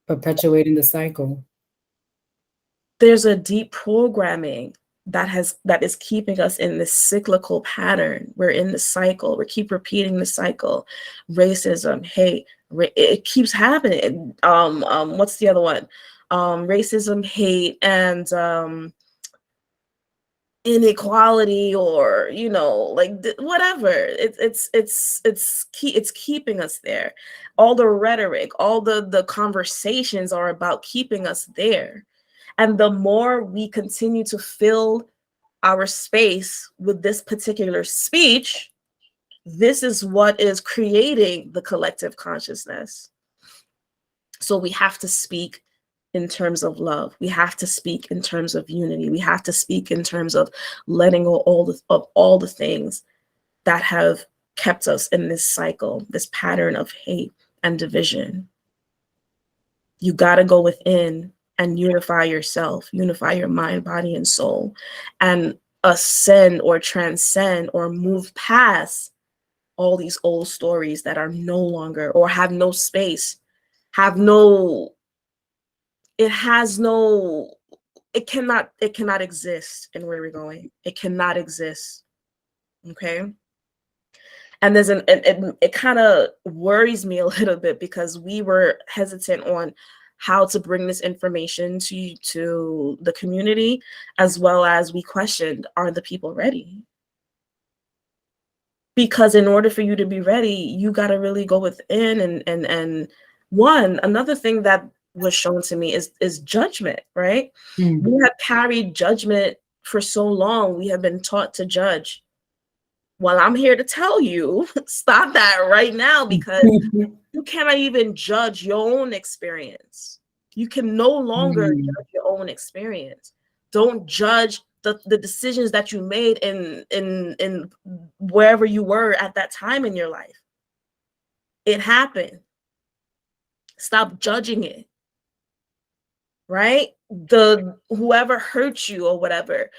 Perpetuating the cycle. There's a deep programming that is keeping us in this cyclical pattern. We're in the cycle. We keep repeating the cycle. Racism, hate, it keeps happening. What's the other one? Racism, hate, and inequality, or like whatever. It's keeping us there. All the rhetoric, all the conversations are about keeping us there. And the more we continue to fill our space with this particular speech, this is what is creating the collective consciousness. So we have to speak in terms of love. We have to speak in terms of unity. We have to speak in terms of letting go of all the things that have kept us in this cycle, this pattern of hate and division. You got to go within and unify yourself, unify your mind, body, and soul, and ascend or transcend or move past all these old stories that are no longer, or have no space, it cannot exist in where we're going. It cannot exist. Okay. And it kind of worries me a little bit, because we were hesitant on how to bring this information to the community, as well as we questioned, are the people ready? Because in order for you to be ready, you got to really go within and another thing that was shown to me is judgment, right? We have carried judgment for so long. We have been taught to judge. Well, I'm here to tell you, stop that right now, because you cannot even judge your own experience. You can no longer judge your own experience. Don't judge the decisions that you made in wherever you were at that time in your life. It happened. Stop judging it. Right? Whoever hurt you or whatever,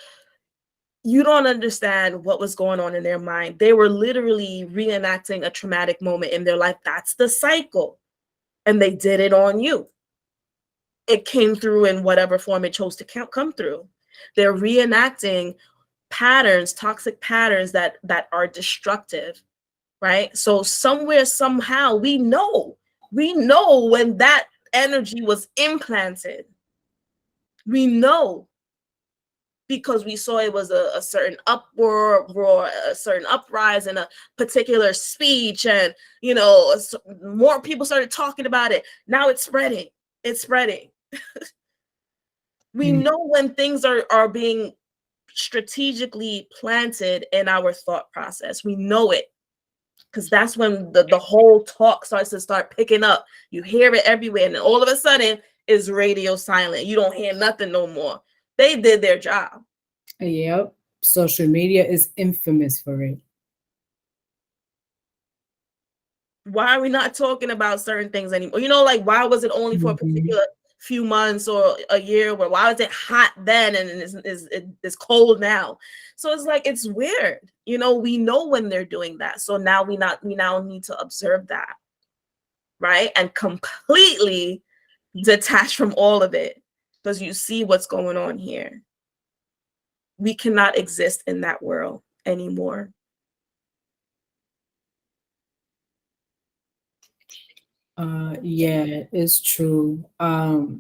You don't understand what was going on in their mind. They were literally reenacting a traumatic moment in their life. That's the cycle. And they did it on you. It came through in whatever form it chose to come through. They're reenacting patterns, toxic patterns that are destructive, right? So somewhere, somehow, we know when that energy was implanted. We know because we saw it was a certain uproar, a certain uprising, a particular speech, and more people started talking about it. Now it's spreading. It's spreading. We know when things are being strategically planted in our thought process. We know it because that's when the whole talk starts to start picking up. You hear it everywhere, and then all of a sudden is radio silent. You don't hear nothing no more. They did their job. Yep. Social media is infamous for it. Why are we not talking about certain things anymore? Like, why was it only for a particular few months or a year? Why was it hot then and it's cold now? So it's like, it's weird. We know when they're doing that. So now we now need to observe that, right? And completely detach from all of it, because you see what's going on here. We cannot exist in that world anymore. Yeah, it's true. Oh,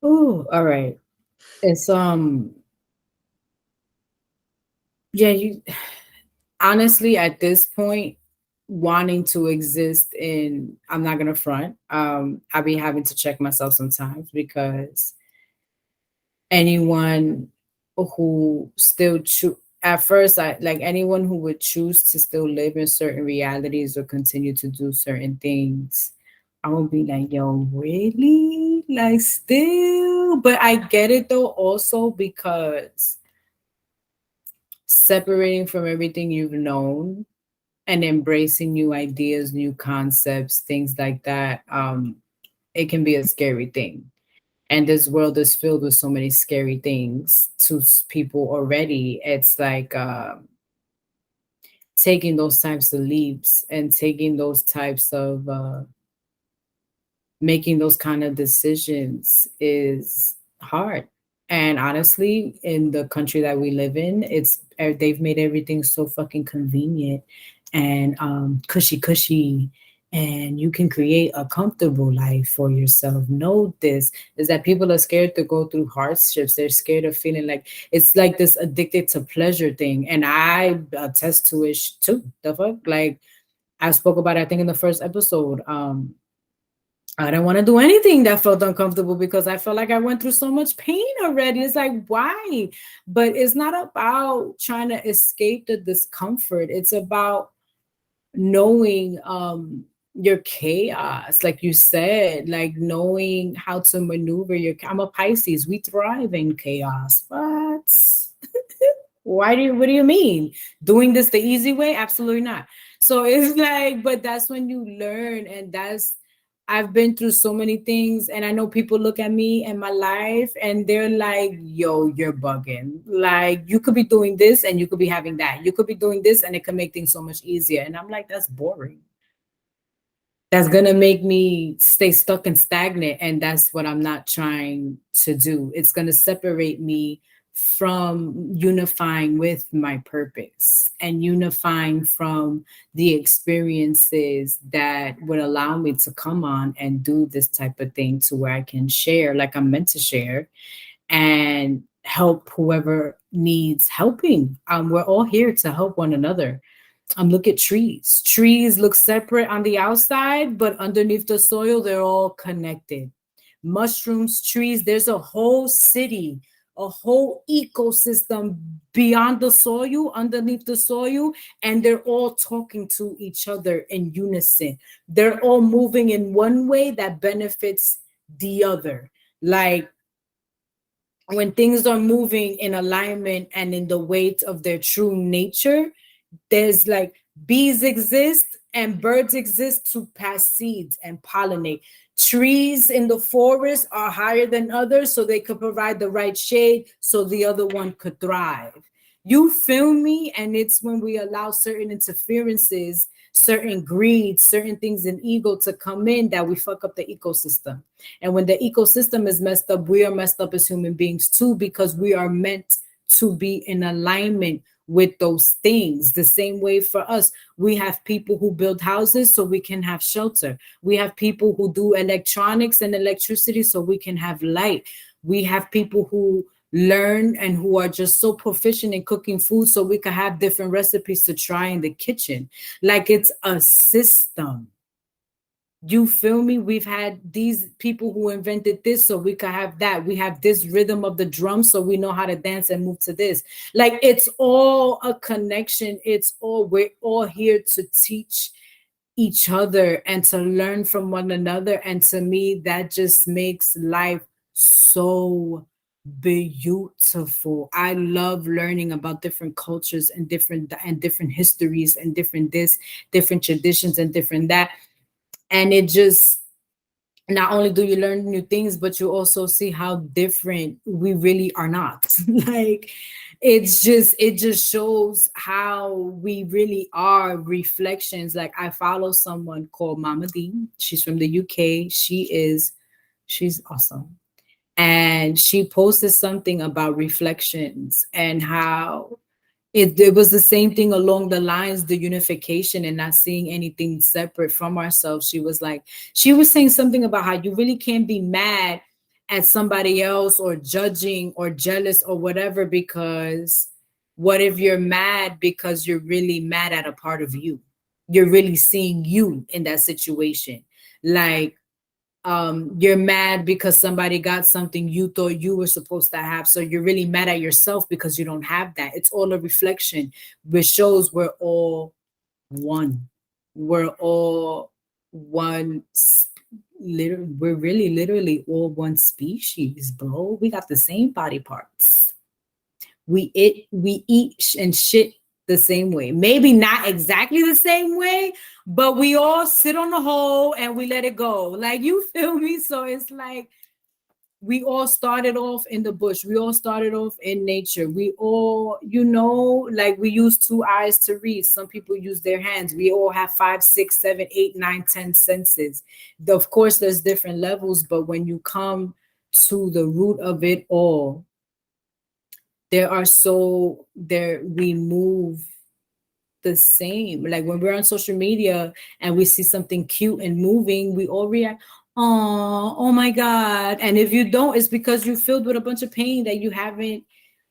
all right. It's yeah, you honestly at this point wanting to exist in, I'm not gonna front. I be having to check myself sometimes because anyone who still choose at first, I like anyone who would choose to still live in certain realities or continue to do certain things. I would be like, yo, really? Like, still? But I get it though, also because separating from everything you've known and embracing new ideas, new concepts, things like that, it can be a scary thing. And this world is filled with so many scary things to people already. It's like taking those types of leaps and taking those types of making those kind of decisions is hard. And honestly, in the country that we live in, they've made everything so fucking convenient and cushy cushy, and you can create a comfortable life for yourself. Know this is that people are scared to go through hardships. They're scared of feeling like it's like this addicted to pleasure thing, and I attest to it too. The fuck, like I spoke about it, I think in the first episode. I didn't want to do anything that felt uncomfortable because I felt like I went through so much pain already. It's like, why? But it's not about trying to escape the discomfort. It's about knowing your chaos, like you said, like knowing how to maneuver your. I'm a Pisces. We thrive in chaos. What? What do you mean? Doing this the easy way? Absolutely not. So it's like, but that's when you learn, and I've been through so many things, and I know people look at me and my life and they're like, yo, you're bugging. Like, you could be doing this and you could be having that. You could be doing this and it could make things so much easier. And I'm like, that's boring. That's going to make me stay stuck and stagnant. And that's what I'm not trying to do. It's going to separate me from unifying with my purpose and unifying from the experiences that would allow me to come on and do this type of thing to where I can share like I'm meant to share and help whoever needs helping. We're all here to help one another. Look at trees. Trees look separate on the outside, but underneath the soil, they're all connected. Mushrooms, trees, there's a whole city, a whole ecosystem beyond the soil, underneath the soil, and they're all talking to each other in unison. They're all moving in one way that benefits the other. Like when things are moving in alignment and in the weight of their true nature, there's like bees exist and birds exist to pass seeds and pollinate. trees in the forest are higher than others so they could provide the right shade so the other one could thrive. You feel me? And it's when we allow certain interferences, certain greed, certain things in ego to come in that we fuck up the ecosystem. And when the ecosystem is messed up, we are messed up as human beings too, because we are meant to be in alignment with those things. The same way for us, we have people who build houses so we can have shelter. We have people who do electronics and electricity so we can have light. We have people who learn and who are just so proficient in cooking food so we can have different recipes to try in the kitchen. Like, it's a system. You feel me? We've had these people who invented this so we could have that. We have this rhythm of the drum so we know how to dance and move to this. Like, it's all a connection. It's all, we're all here to teach each other and to learn from one another. And to me, that just makes life so beautiful. I love learning about different cultures and different histories and different this, different traditions and different that. And it just, not only do you learn new things, but you also see how different we really are not. Like, it just shows how we really are reflections. Like, I follow someone called Mama D. She's from the UK. She's awesome. And she posted something about reflections and how it was the same thing along the lines, the unification and not seeing anything separate from ourselves. She was like, she was saying something about how you really can't be mad at somebody else or judging or jealous or whatever, because what if you're mad because you're really mad at a part of you? You're really seeing you in that situation. Like, you're mad because somebody got something you thought you were supposed to have, so you're really mad at yourself because you don't have that. It's all a reflection, which shows we're all one. We're all one. We're really literally all one species, bro. We got the same body parts. We eat and shit the same way. Maybe not exactly the same way, but we all sit on the hole and we let it go. Like, you feel me? So it's like we all started off in the bush. We all started off in nature. We all, like, we use 2 eyes to read. Some people use their hands. We all have 5, 6, 7, 8, 9, 10 senses. Of course, there's different levels, but when you come to the root of it all, we move the same. Like, when we're on social media and we see something cute and moving, we all react, oh my God. And if you don't, it's because you're filled with a bunch of pain that you haven't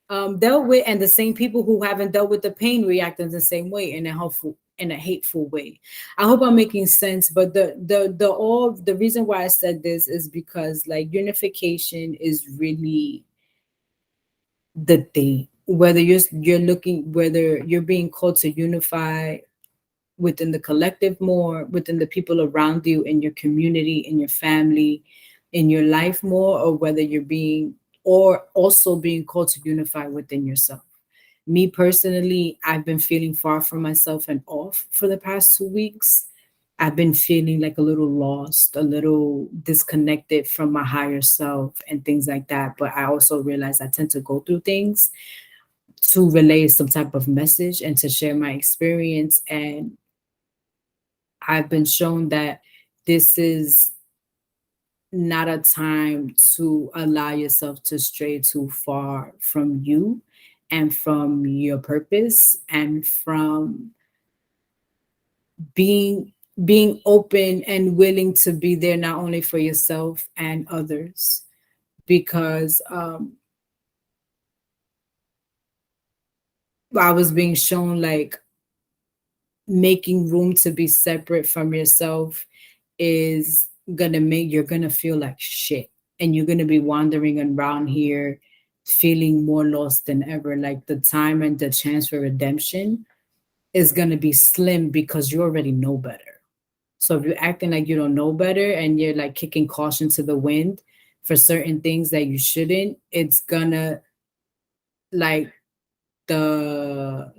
dealt with. And the same people who haven't dealt with the pain react in the same way, in a hateful way. I hope I'm making sense. But the reason why I said this is because, like, unification is really the thing. Whether whether you're being called to unify within the collective more, within the people around you, in your community, in your family, in your life more, or whether or also being called to unify within yourself. Me personally, I've been feeling far from myself and off for the past 2 weeks. I've been feeling like a little lost, a little disconnected from my higher self and things like that. But I also realize I tend to go through things to relay some type of message and to share my experience. And I've been shown that this is not a time to allow yourself to stray too far from you and from your purpose and from being open and willing to be there not only for yourself and others, because I was being shown, like, making room to be separate from yourself is gonna make you're gonna feel like shit, and you're gonna be wandering around here feeling more lost than ever. Like, the time and the chance for redemption is gonna be slim because you already know better. So if you're acting like you don't know better and you're like kicking caution to the wind for certain things that you shouldn't, it's gonna, like, the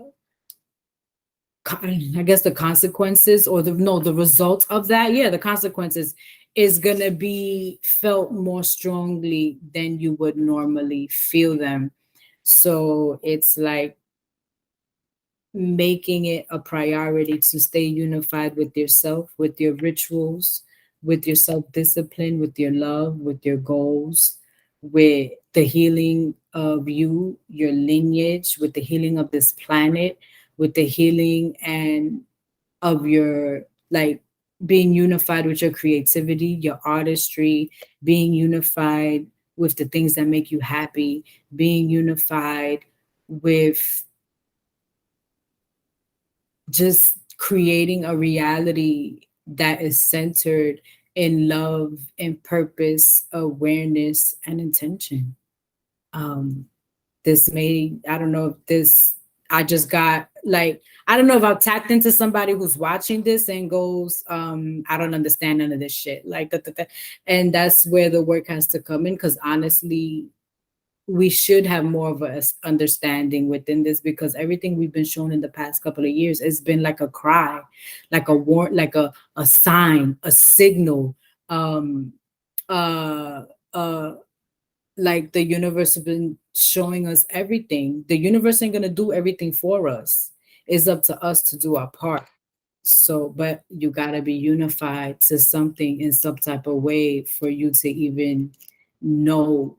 I guess the consequences, or the result of that, yeah, the consequences is going to be felt more strongly than you would normally feel them. So it's like making it a priority to stay unified with yourself, with your rituals, with your self discipline, with your love, with your goals, with the healing of you, your lineage, with the healing of this planet, with the healing and of your, like, being unified with your creativity, your artistry, being unified with the things that make you happy, being unified with just creating a reality that is centered in love and purpose, awareness, and intention. Um, this may, I don't know if this, I just got like, I don't know if I've tapped into somebody who's watching this and goes, I don't understand none of this shit. Like, and that's where the work has to come in. Because honestly, we should have more of a understanding within this, because everything we've been shown in the past couple of years has been like a cry, like a warrant, like a sign, a signal, um uh uh like the universe has been showing us everything. The universe ain't gonna do everything for us. It's up to us to do our part. So, but you gotta be unified to something in some type of way for you to even know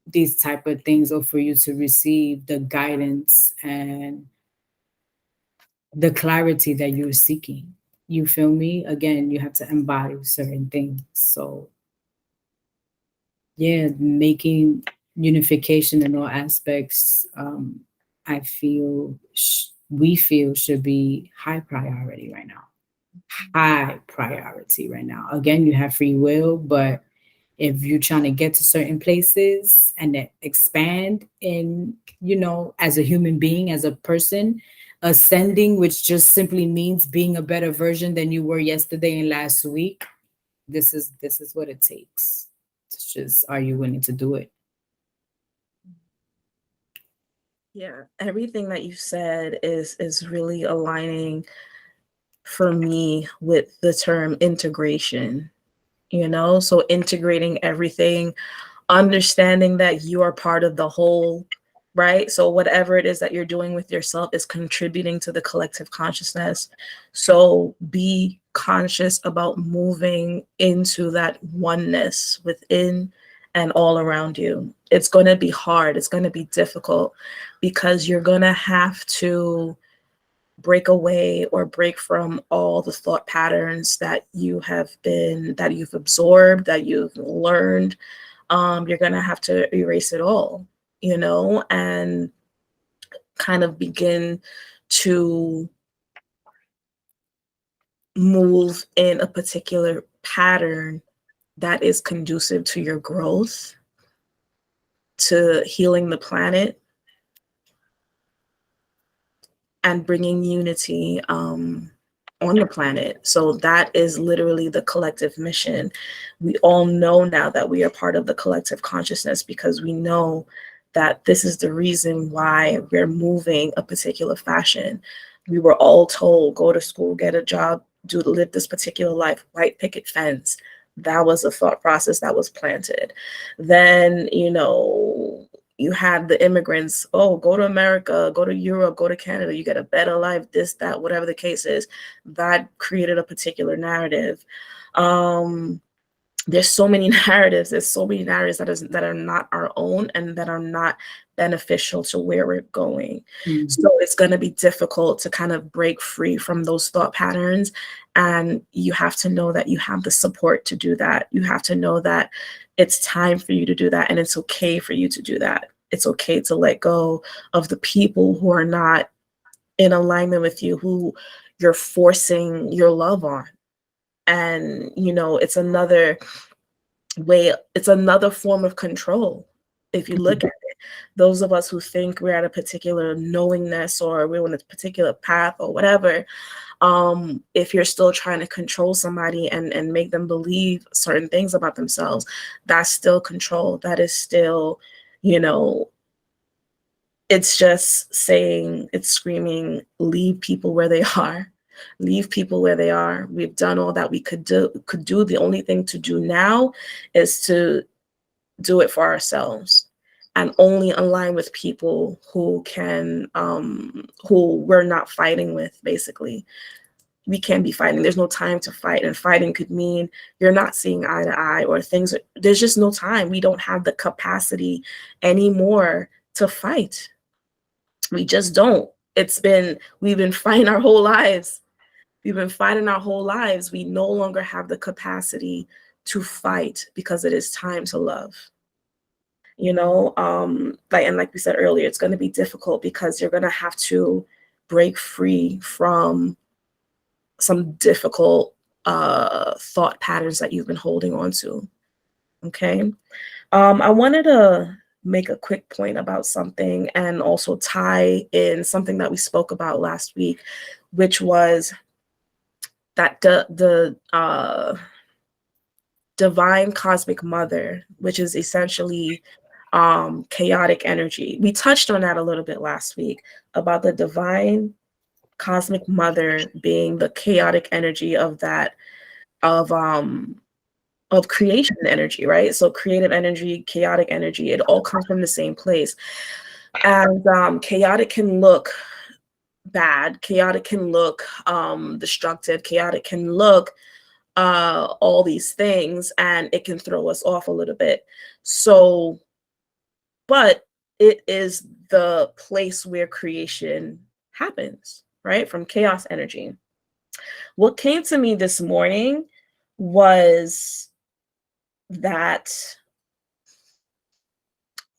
these type of things, or for you to receive the guidance and the clarity that you're seeking. You feel me? Again, you have to embody certain things. So yeah, making unification in all aspects, I feel we feel should be high priority right now. High priority right now. Again, you have free will, but if you're trying to get to certain places and then expand in, as a human being, as a person, ascending, which just simply means being a better version than you were yesterday and last week, this is what it takes. It's just, are you willing to do it? Yeah, everything that you said is really aligning for me with the term integration, so integrating everything, understanding that you are part of the whole, right? So whatever it is that you're doing with yourself is contributing to the collective consciousness. So be conscious about moving into that oneness within and all around you. It's going to be hard, it's going to be difficult, because you're going to have to break away or break from all the thought patterns that you've absorbed, that you've learned. You're going to have to erase it all, and kind of begin to move in a particular pattern that is conducive to your growth, to healing the planet, and bringing unity on the planet. So that is literally the collective mission. We all know now that we are part of the collective consciousness, because we know that this is the reason why we're moving a particular fashion. We were all told, go to school, get a job, live this particular life, white picket fence. That was a thought process that was planted. Then, you had the immigrants, oh, go to America, go to Europe, go to Canada, you get a better life, this, that, whatever the case is. That created a particular narrative. There's so many narratives. There's so many narratives that are not our own and that are not beneficial to where we're going. Mm-hmm. So it's going to be difficult to kind of break free from those thought patterns. And you have to know that you have the support to do that. You have to know that it's time for you to do that. And it's okay for you to do that. It's okay to let go of the people who are not in alignment with you, who you're forcing your love on. And, it's another way, it's another form of control. If you look at it, those of us who think we're at a particular knowingness or we're on a particular path or whatever, if you're still trying to control somebody and make them believe certain things about themselves, that's still control. That is still, it's just saying, it's screaming, leave people where they are. leave people where they are. We've done all that we could do. The only thing to do now is to do it for ourselves and only align with people who can, who we're not fighting with, basically. We can't be fighting. There's no time to fight. And fighting could mean you're not seeing eye to eye, or things, there's just no time. We don't have the capacity anymore to fight. We just don't. We've been fighting our whole lives. We've been fighting our whole lives. We no longer have the capacity to fight because it is time to love. Like we said earlier, it's going to be difficult because you're going to have to break free from some difficult thought patterns that you've been holding on to. Okay. I wanted to make a quick point about something and also tie in something that we spoke about last week, which was that the divine cosmic mother, which is essentially chaotic energy. We touched on that a little bit last week about the divine cosmic mother being the chaotic energy of creation energy, right? So creative energy, chaotic energy, it all comes from the same place. And chaotic can look bad, chaotic can look destructive, chaotic can look all these things, and it can throw us off a little bit. So, but it is the place where creation happens, right? From chaos energy. What came to me this morning was that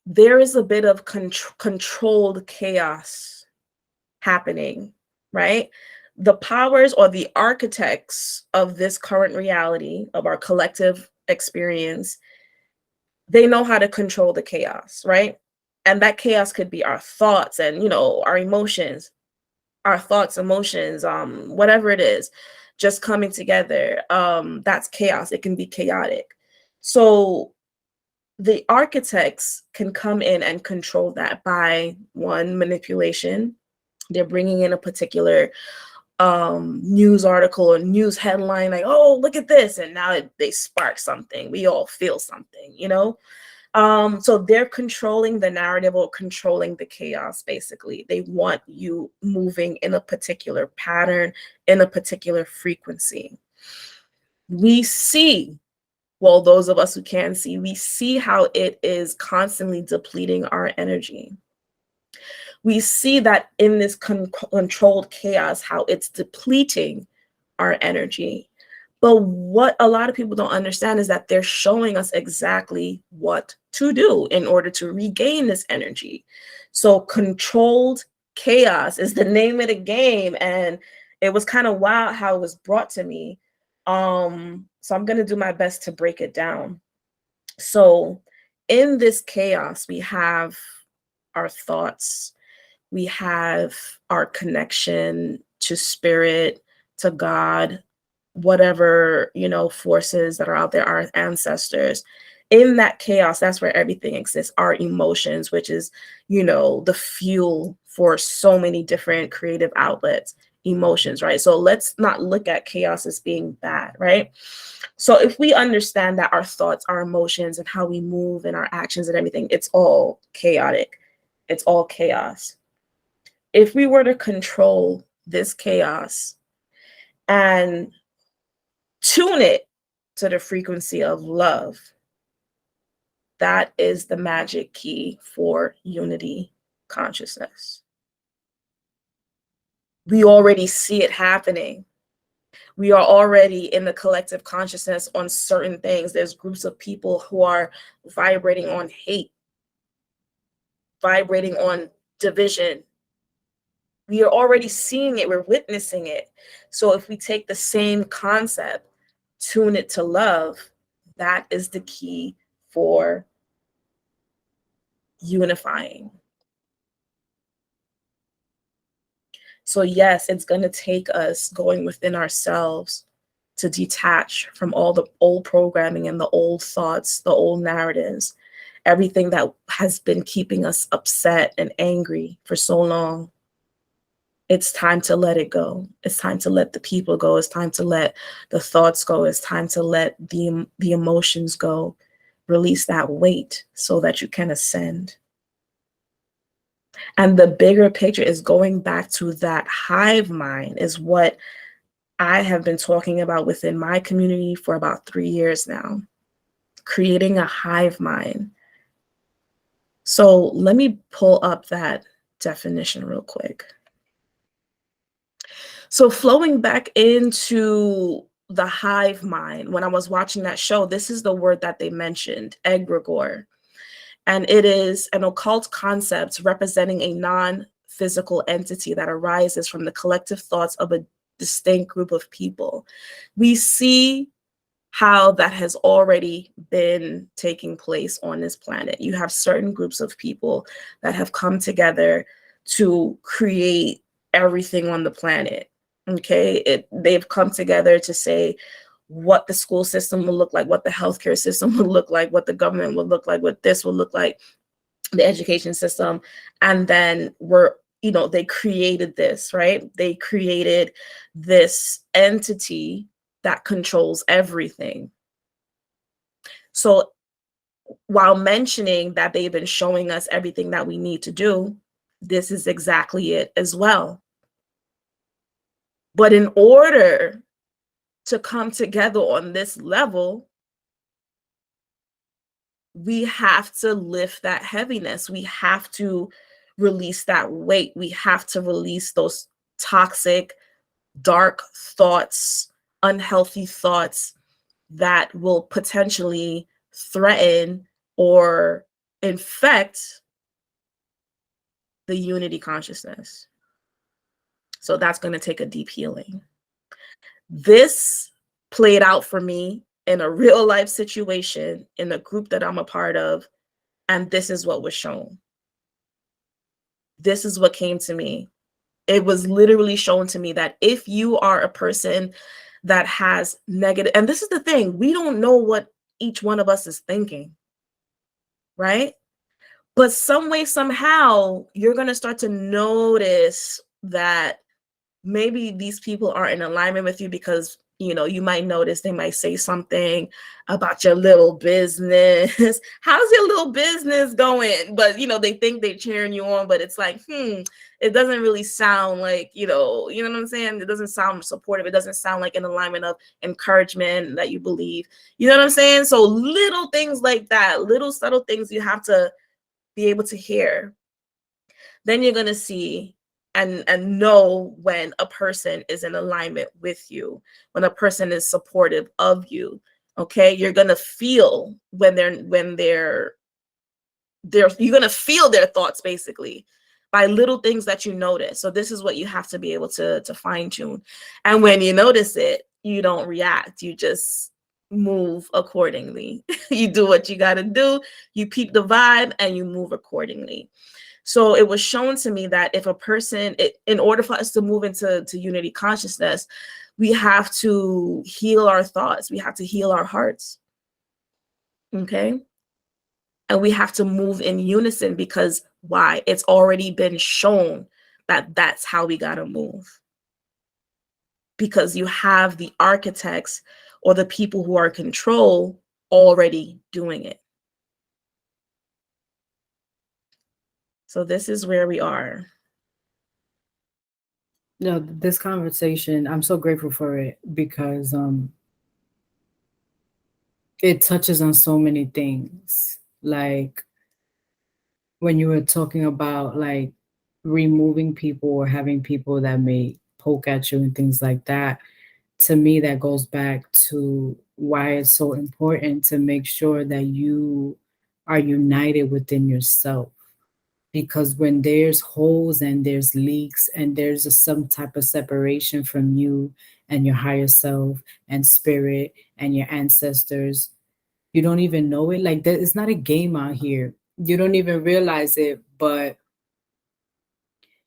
there is a bit of controlled chaos happening, right? The powers or the architects of this current reality, of our collective experience, they know how to control the chaos, right? And that chaos could be our thoughts and, our emotions, whatever it is, just coming together. That's chaos. It can be chaotic. So the architects can come in and control that by, one, manipulation. They're bringing in a particular news article or news headline, like, oh, look at this, and now they spark something. We all feel something, so they're controlling the narrative or controlling the chaos. Basically, they want you moving in a particular pattern, in a particular frequency. We see, well, those of us who can see, we see how it is constantly depleting our energy. We see that in this controlled chaos, how it's depleting our energy. But what a lot of people don't understand is that they're showing us exactly what to do in order to regain this energy. So controlled chaos is the name of the game. And it was kind of wild how it was brought to me. So I'm going to do my best to break it down. So in this chaos, we have our thoughts, we have our connection to spirit, to God, whatever, forces that are out there, our ancestors. In that chaos, that's where everything exists. Our emotions, which is, the fuel for so many different creative outlets, emotions, right? So let's not look at chaos as being bad, right? So if we understand that our thoughts, our emotions, and how we move and our actions and everything, it's all chaotic. It's all chaos. If we were to control this chaos and tune it to the frequency of love, that is the magic key for unity consciousness. We already see it happening. We are already in the collective consciousness on certain things. There's groups of people who are vibrating on hate, vibrating on division. We are already seeing it. We're witnessing it. So if we take the same concept, tune it to love, that is the key for unifying. So yes, it's going to take us going within ourselves to detach from all the old programming and the old thoughts, the old narratives, everything that has been keeping us upset and angry for so long. It's time to let it go. It's time to let the people go. It's time to let the thoughts go. It's time to let the emotions go. Release that weight so that you can ascend. And the bigger picture is going back to that hive mind, is what I have been talking about within my community for about 3 years now. Creating a hive mind. So let me pull up that definition real quick. So flowing back into the hive mind, when I was watching that show, this is the word that they mentioned, egregore. And it is an occult concept representing a non-physical entity that arises from the collective thoughts of a distinct group of people. We see how that has already been taking place on this planet. You have certain groups of people that have come together to create everything on the planet. Okay, they've come together to say what the school system will look like, what the healthcare system will look like, what the government will look like, what this will look like, the education system. And then they created this, right? They created this entity that controls everything. So while mentioning that they've been showing us everything that we need to do, this is exactly it as well. But in order to come together on this level, we have to lift that heaviness. We have to release that weight. We have to release those toxic, dark thoughts, unhealthy thoughts that will potentially threaten or infect the unity consciousness. So that's going to take a deep healing. This played out for me in a real life situation in the group that I'm a part of. And this is what was shown. This is what came to me. It was literally shown to me that if you are a person that has negative, and this is the thing, we don't know what each one of us is thinking, right? But some way, somehow, you're going to start to notice that maybe these people aren't in alignment with you because, you might notice they might say something about your little business. How's your little business going? But, they think they're cheering you on, but it's like, it doesn't really sound like, you know what I'm saying? It doesn't sound supportive. It doesn't sound like an alignment of encouragement that you believe. You know what I'm saying? So little things like that, little subtle things you have to be able to hear. Then you're going to see and know when a person is in alignment with you, when a person is supportive of you. Okay, you're going to feel when they're you're going to feel their thoughts basically by little things that you notice. So this is what you have to be able to fine tune. And when you notice it, you don't react. You just move accordingly. You do what you got to do. You peep the vibe and you move accordingly. So it was shown to me that if a person, in order for us to move into unity consciousness, we have to heal our thoughts. We have to heal our hearts. Okay. And we have to move in unison because why? It's already been shown that that's how we got to move. Because you have the architects or the people who are in control already doing it. So this is where we are. No, this conversation, I'm so grateful for it because it touches on so many things. Like when you were talking about like removing people or having people that may poke at you and things like that, to me that goes back to why it's so important to make sure that you are united within yourself. Because when there's holes and there's leaks and there's some type of separation from you and your higher self and spirit and your ancestors, you don't even know it. Like that, it's not a game out here. You don't even realize it, but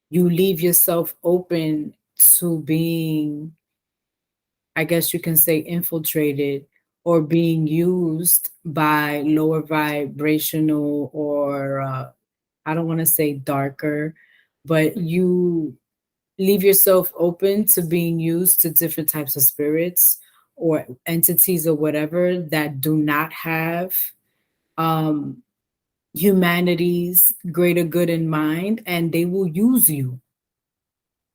you leave yourself open to being, I guess you can say, infiltrated or being used by lower vibrational or I don't want to say darker, but leave yourself open to being used to different types of spirits or entities or whatever that do not have um humanity's greater good in mind, and they will use you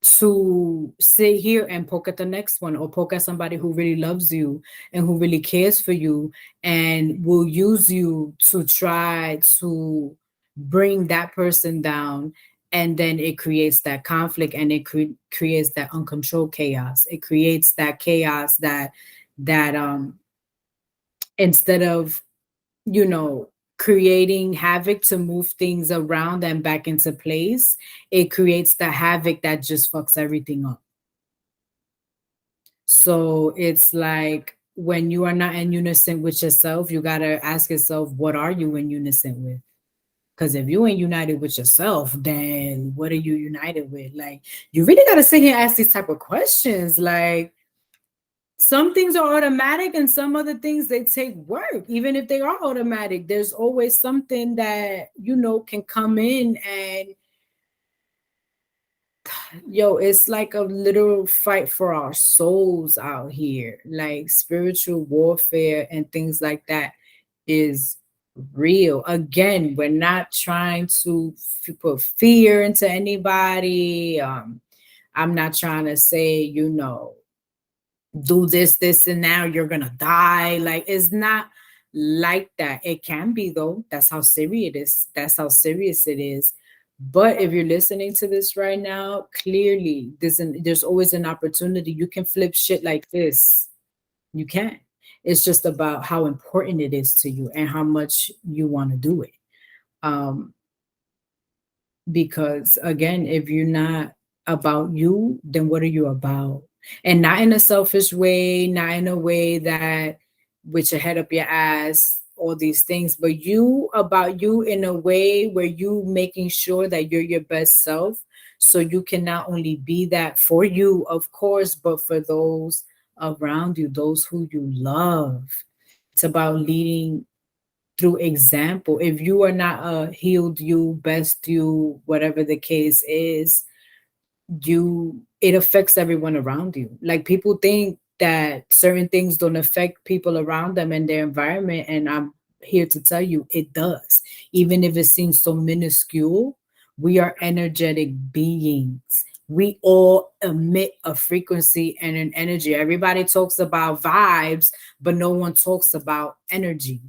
to sit here and poke at the next one, or poke at somebody who really loves you and who really cares for you, and will use you to try to bring that person down. And then it creates that conflict, and it creates that uncontrolled chaos. It creates that chaos that instead of, you know, creating havoc to move things around and back into place, it creates the havoc that just fucks everything up. So it's like when you are not in unison with yourself, you got to ask yourself, what are you in unison with? Because if you ain't united with yourself, then what are you united with? Like, you really got to sit here and ask these type of questions. Like, some things are automatic and some other things they take work. Even if they are automatic, there's always something that, you know, can come in and, yo, it's like a literal fight for our souls out here. Like, spiritual warfare and things like that is real. Again, we're not trying to put fear into anybody. I'm not trying to say, you know, do this, and now you're gonna die. Like, it's not like that. It can be though. That's how serious it is. That's how serious it is. But if you're listening to this right now, clearly there's always an opportunity. You can flip shit like this. You can. It's just about how important it is to you and how much you want to do it. Um, because again, if you're not about you, then what are you about? And not in a selfish way, not in a way that with your head up your ass, all these things, but you about you in a way where you making sure that you're your best self, so you can not only be that for you, of course, but for those around you, those who you love. It's about leading through example. If you are not a healed you, best you, whatever the case is, you it affects everyone around you. Like, people think that certain things don't affect people around them and their environment, and I'm here to tell you it does. Even if it seems so minuscule, we are energetic beings. We all emit a frequency and an energy. Everybody talks about vibes, but no one talks about energy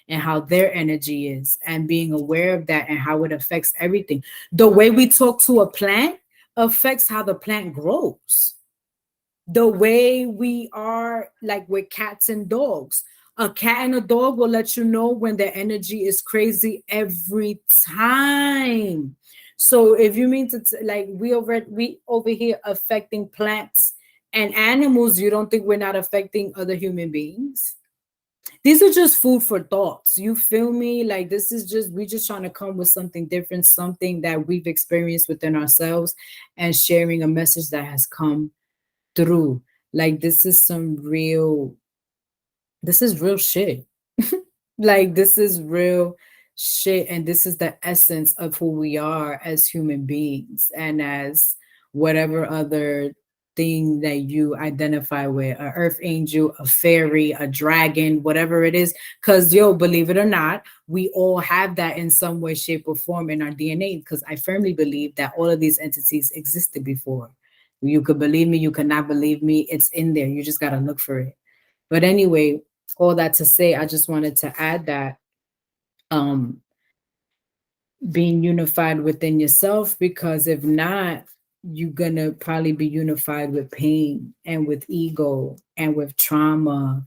and how their energy is, and being aware of that and how it affects everything. The way we talk to a plant affects how the plant grows. The way we are, like with cats and dogs, a cat and a dog will let you know when their energy is crazy every time. So if you mean to like, we over here affecting plants and animals, you don't think we're not affecting other human beings? These are just food for thoughts. You feel me? Like, this is just, we just trying to come with something different, something that we've experienced within ourselves, and sharing a message that has come through. Like, this is real shit. Like, this is real shit, and this is the essence of who we are as human beings, and as whatever other thing that you identify with, a earth angel, a fairy, a dragon, whatever it is. Because, yo, believe it or not, we all have that in some way, shape, or form in our DNA, because I firmly believe that all of these entities existed before. You could believe me, you could not believe me, it's in there. You just got to look for it. But anyway, all that to say, I just wanted to add that um being unified within yourself, because if not, you're gonna probably be unified with pain and with ego and with trauma,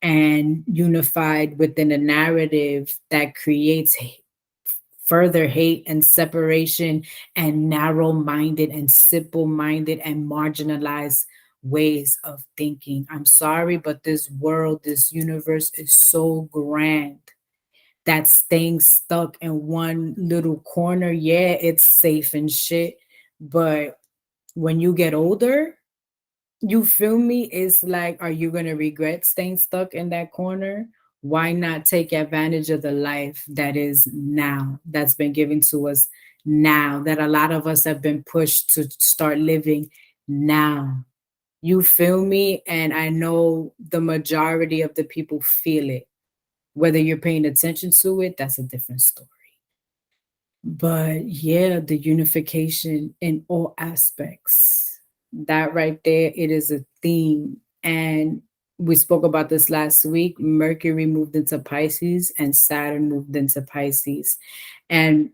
and unified within a narrative that creates further hate and separation, and narrow-minded and simple-minded and marginalized ways of thinking. I'm sorry, but this world, this universe is so grand that staying stuck in one little corner, yeah, it's safe and shit. But when you get older, you feel me? It's like, are you going to regret staying stuck in that corner? Why not take advantage of the life that is now, that's been given to us now, that a lot of us have been pushed to start living now. You feel me? And I know the majority of the people feel it. Whether you're paying attention to it, that's a different story. But yeah, the unification in all aspects, that right there, it is a theme. And we spoke about this last week. Mercury moved into Pisces and Saturn moved into Pisces. And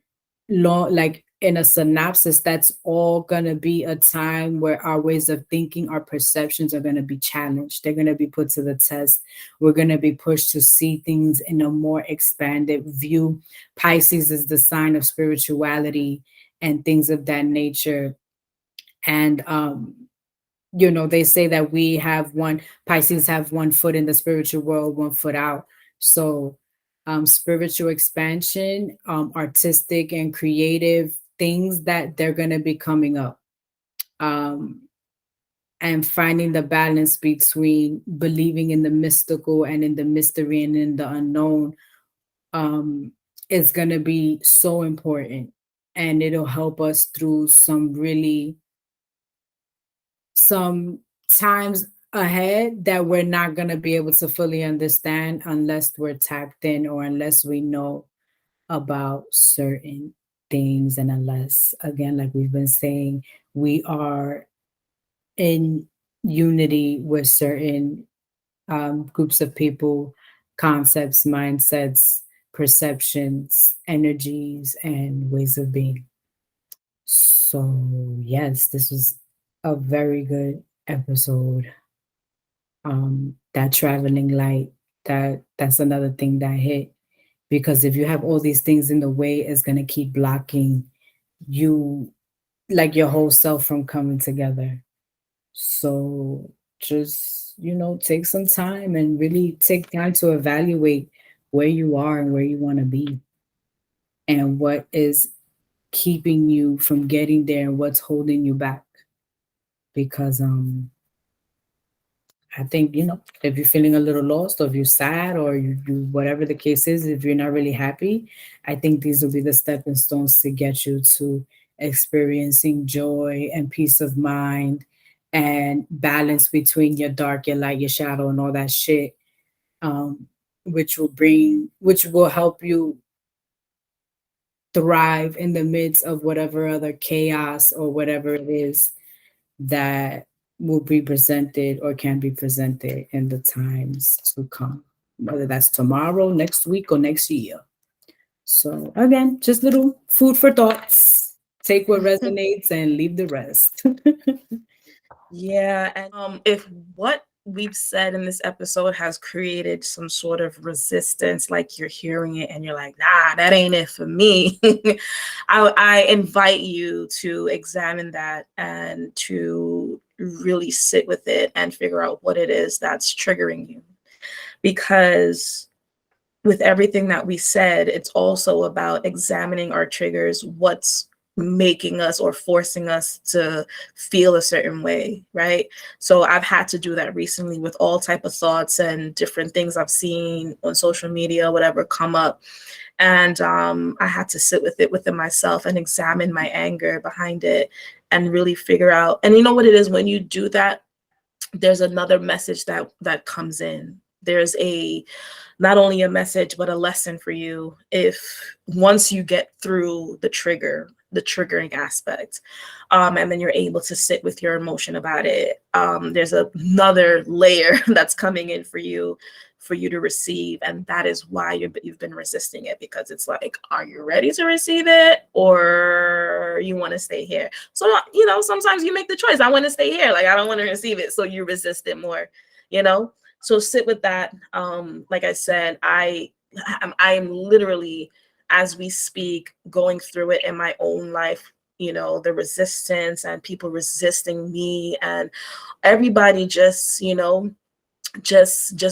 like in a synopsis, that's all going to be a time where our ways of thinking, our perceptions are going to be challenged. They're going to be put to the test. We're going to be pushed to see things in a more expanded view. Pisces is the sign of spirituality and things of that nature. And they say that we have one Pisces have one foot in the spiritual world, one foot out. So spiritual expansion, artistic and creative things that they're going to be coming up. Um, and finding the balance between believing in the mystical and in the mystery and in the unknown um, is going to be so important. And it'll help us through some times ahead that we're not going to be able to fully understand unless we're tapped in or unless we know about certain things, and unless, again, like we've been saying, we are in unity with certain groups of people, concepts, mindsets, perceptions, energies, and ways of being. So yes, this was a very good episode. That traveling light, that's another thing that hit, because if you have all these things in the way, it's going to keep blocking you, like your whole self, from coming together. So just, take some time and really take time to evaluate where you are and where you want to be, and what is keeping you from getting there and what's holding you back. Because I think, if you're feeling a little lost, or if you're sad, or you whatever the case is, if you're not really happy, I think these will be the stepping stones to get you to experiencing joy and peace of mind and balance between your dark, your light, your shadow, and all that shit, um, which will help you thrive in the midst of whatever other chaos or whatever it is that will be presented or can be presented in the times to come, whether that's tomorrow, next week, or next year. So, again, just little food for thoughts. Take what resonates and leave the rest. Yeah, and if what we've said in this episode has created some sort of resistance, like you're hearing it and you're like, nah, that ain't it for me, I invite you to examine that and to really sit with it and figure out what it is that's triggering you. Because with everything that we said, it's also about examining our triggers, what's making us or forcing us to feel a certain way, right? So I've had to do that recently with all type of thoughts and different things I've seen on social media, whatever, come up. And I had to sit with it within myself and examine my anger behind it and really figure out. And you know what it is, when you do that, there's another message that comes in. There's a not only a message but a lesson for you if once you get through the triggering aspect, and then you're able to sit with your emotion about it. There's another layer that's coming in for you to receive, and that is why you've been resisting it, because it's like, are you ready to receive it, or you want to stay here? So sometimes you make the choice, I want to stay here, like I don't want to receive it, so you resist it more. So sit with that. Like I said, I am literally, as we speak, going through it in my own life. The resistance and people resisting me, and everybody just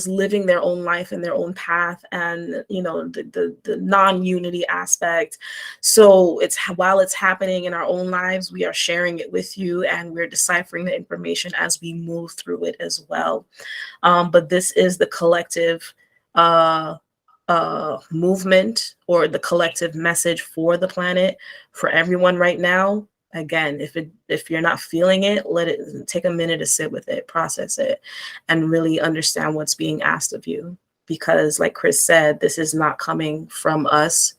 living their own life and their own path, and the non-unity aspect. So while it's happening in our own lives, we are sharing it with you, and we're deciphering the information as we move through it as well. But this is the collective movement or the collective message for the planet, for everyone right now. Again, if you're not feeling it, let it take a minute to sit with it, process it, and really understand what's being asked of you. Because like Chris said, this is not coming from us.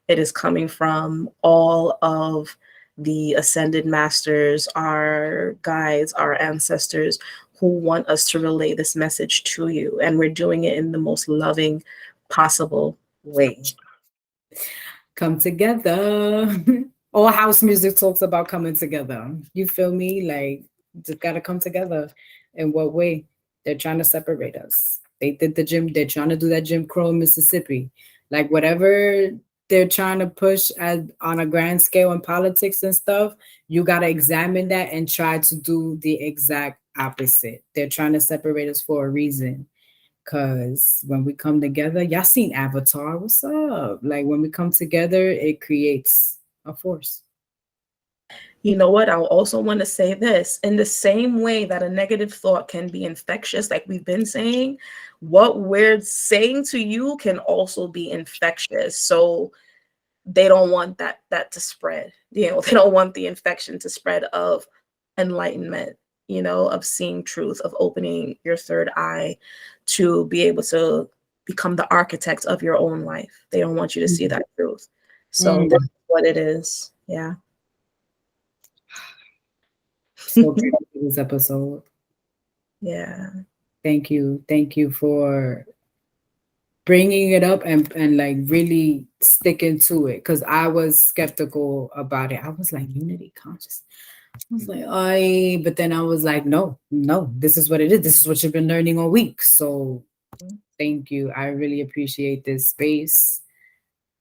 It is coming from all of the ascended masters, our guides, our ancestors, who want us to relay this message to you. And we're doing it in the most loving possible way. Come together. All house music talks about coming together. You feel me? Like, just gotta come together. In what way? They're trying to separate us. They did the gym. They're trying to do that Jim Crow in Mississippi. Like whatever they're trying to push on a grand scale in politics and stuff, you gotta examine that and try to do the exact opposite. They're trying to separate us for a reason. Cause when we come together, y'all seen Avatar. What's up? Like when we come together, it creates a force. You know what? I'll also want to say this, in the same way that a negative thought can be infectious, like we've been saying, what we're saying to you can also be infectious. So they don't want that to spread. They don't want the infection to spread of enlightenment, of seeing truth, of opening your third eye to be able to become the architect of your own life. They don't want you to see that truth. So Mm. that's what it is. Yeah. So grateful for this episode. Yeah. Thank you. Thank you for bringing it up and like really sticking to it. Cause I was skeptical about it. I was like, unity conscious. I was like, I, but then I was like, no, this is what it is. This is what you've been learning all week. So thank you. I really appreciate this space.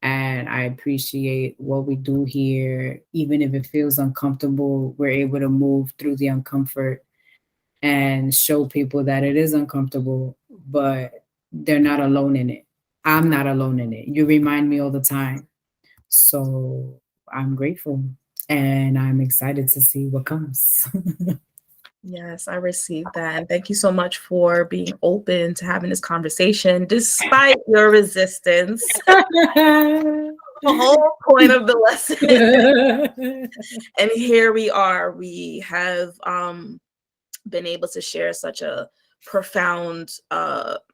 And I appreciate what we do here. Even if it feels uncomfortable, we're able to move through the uncomfort and show people that it is uncomfortable, but they're not alone in it. I'm not alone in it. You remind me all the time. So I'm grateful and I'm excited to see what comes. Yes, I received that. And thank you so much for being open to having this conversation despite your resistance. The whole point of the lesson. And here we are. We have been able to share such a profound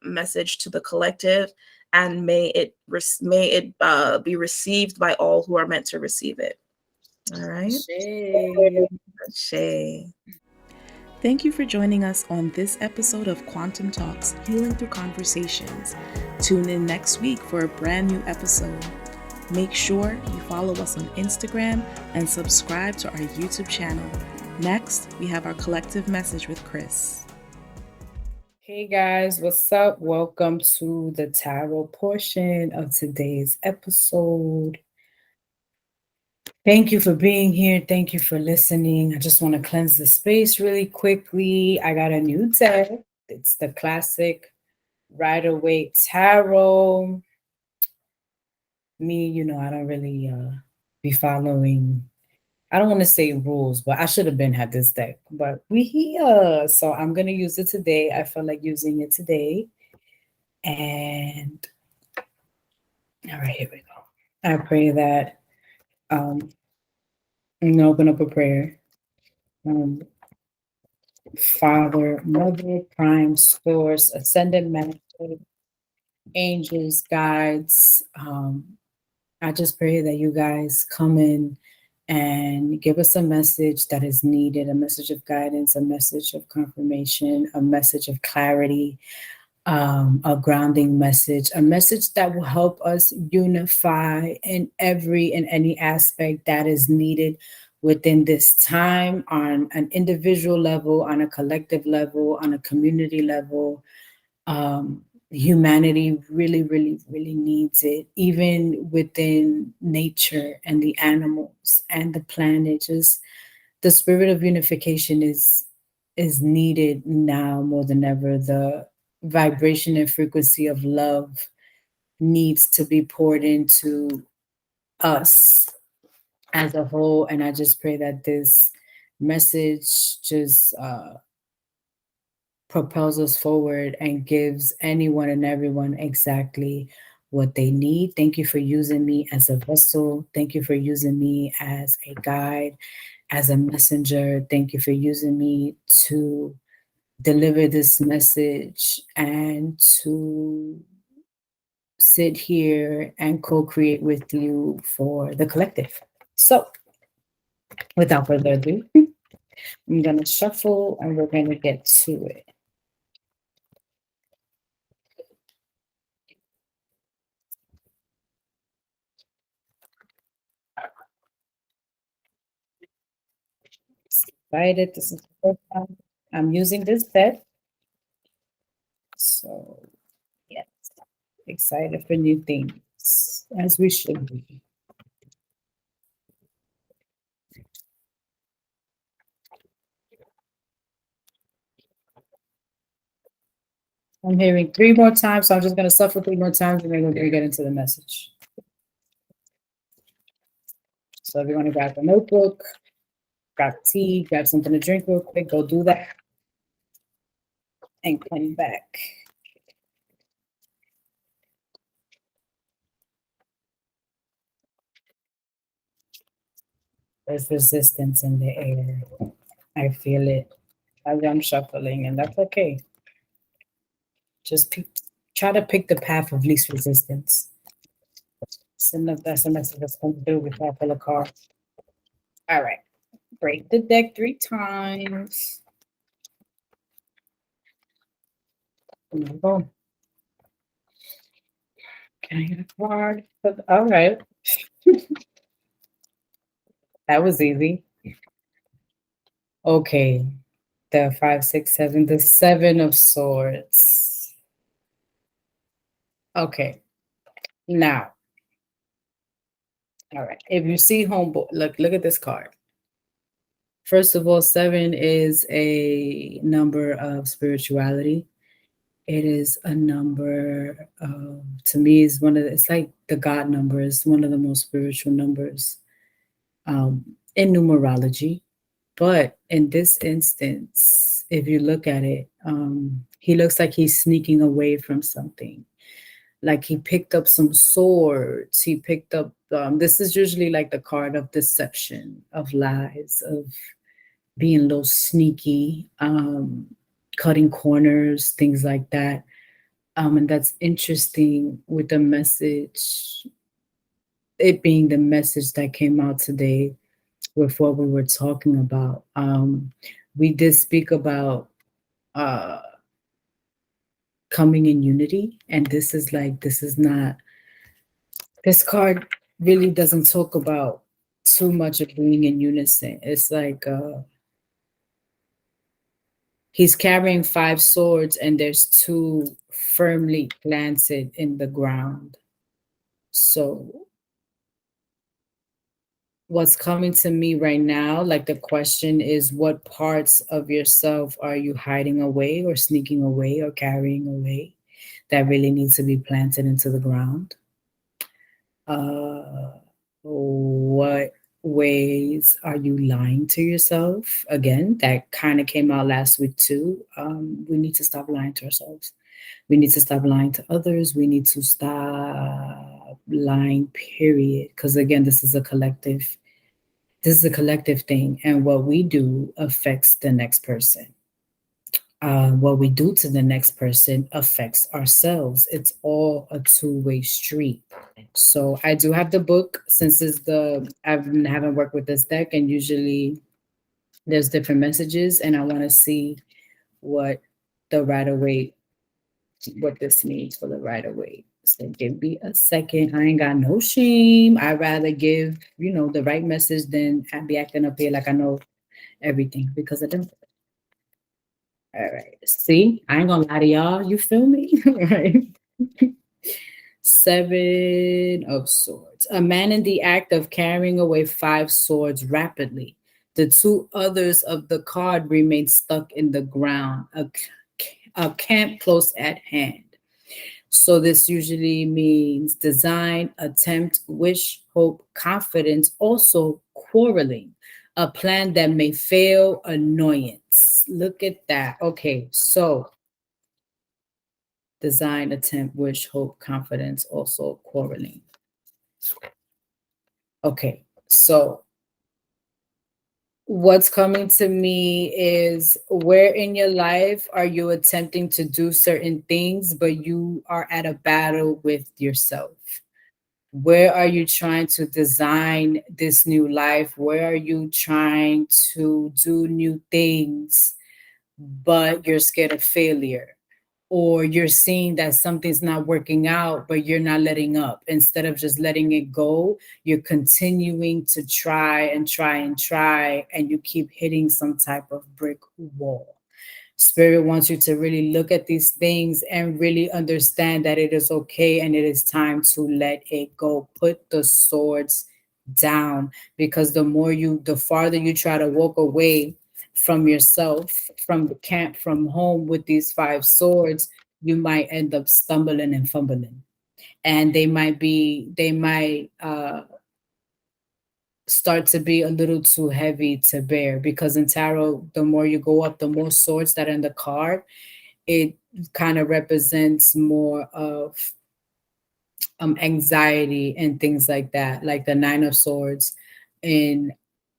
message to the collective, and may it be received by all who are meant to receive it. All right. Shay. Thank you for joining us on this episode of Quantum Talks, Healing Through Conversations. Tune in next week for a brand new episode. Make sure you follow us on Instagram and subscribe to our YouTube channel. Next, we have our collective message with Chris. Hey guys, what's up? Welcome to the tarot portion of today's episode. Thank you for being here. Thank you for listening. I just want to cleanse the space really quickly. I got a new deck. It's the classic Rider-Waite Tarot. Me, I don't really be following. I don't want to say rules, but I should have been had this deck. But we here, so I'm gonna use it today. I feel like using it today. And all right, here we go. I pray that I'm gonna open up a prayer. Father, Mother, Prime, Source, Ascended Master, angels, guides. I just pray that you guys come in and give us a message that is needed, a message of guidance, a message of confirmation, a message of clarity, a grounding message, a message that will help us unify in every and any aspect that is needed within this time on an individual level, on a collective level, on a community level. Humanity really, really, really needs it, even within nature and the animals and the planet. Just the spirit of unification is needed now more than ever. The vibration and frequency of love needs to be poured into us as a whole. And I just pray that this message just propels us forward and gives anyone and everyone exactly what they need. Thank you for using me as a vessel. Thank you for using me as a guide, as a messenger. Thank you for using me to deliver this message and to sit here and co create with you for the collective. So, without further ado, I'm going to shuffle and we're going to get to it. Excited. This is the first time I'm using this deck. So, yes, excited for new things, as we should be. I'm hearing 3 more times, so I'm just going to suffer 3 more times and then we're going to get into the message. So, if you want to grab a notebook, grab tea, grab something to drink real quick, go do that and come back. There's resistance in the air. I feel it as I'm shuffling, and that's okay. Just try to pick the path of least resistance. That's the message that's going to do with that full of cards. All right. Break the deck 3 times. Boom. Can I get a card? All right. That was easy. Okay. The 5, 6, 7, the 7 of Swords. Okay. Now, all right. If you see homeboy, look at this card. First of all, 7 is a number of spirituality. It is a number, to me, is it's like the God number. It's one of the most spiritual numbers in numerology. But in this instance, if you look at it, he looks like he's sneaking away from something. Like he picked up some swords. He picked up, this is usually like the card of deception, of lies, of being a little sneaky, cutting corners, things like that. And that's interesting with the message, it being the message that came out today with what we were talking about. We did speak about coming in unity, and this is not, this card really doesn't talk about too much of being in unison. It's like he's carrying 5 swords and there's 2 firmly planted in the ground. So what's coming to me right now, like the question is, what parts of yourself are you hiding away or sneaking away or carrying away that really needs to be planted into the ground? What ways are you lying to yourself? Again, that kind of came out last week too. We need to stop lying to ourselves. We need to stop lying to others. We need to stop lying, period. Because again, this is a collective. This is a collective thing, and what we do affects the next person. What we do to the next person affects ourselves. It's all a two-way street. So I do have the book, since I haven't worked with this deck, and usually there's different messages, and I want to see what the Rider-Waite, what this means for the Rider-Waite. So give me a second. I ain't got no shame. I'd rather give, the right message than I be acting up here like I know everything, because I don't. All right. See, I ain't gonna lie to y'all. You feel me? Right. 7 of Swords. A man in the act of carrying away 5 swords rapidly. The 2 others of the card remain stuck in the ground. A camp close at hand. So this usually means design, attempt, wish, hope, confidence, also quarreling. A plan that may fail, annoyance. Look at that. Okay, so Design, attempt, wish, hope, confidence, also quarreling. Okay, so what's coming to me is, where in your life are you attempting to do certain things, but you are at a battle with yourself? Where are you trying to design this new life? Where are you trying to do new things, but you're scared of failure? Or you're seeing that something's not working out, but you're not letting up. Instead of just letting it go, you're continuing to try and try and try, and you keep hitting some type of brick wall. Spirit wants you to really look at these things and really understand that it is okay and it is time to let it go. Put the swords down, because the farther you try to walk away from yourself, from the camp, from home with these five swords, you might end up stumbling and fumbling. And they might start to be a little too heavy to bear, because in tarot, the more you go up, the more swords that are in the card, it kind of represents more of anxiety and things like that. Like the Nine of Swords in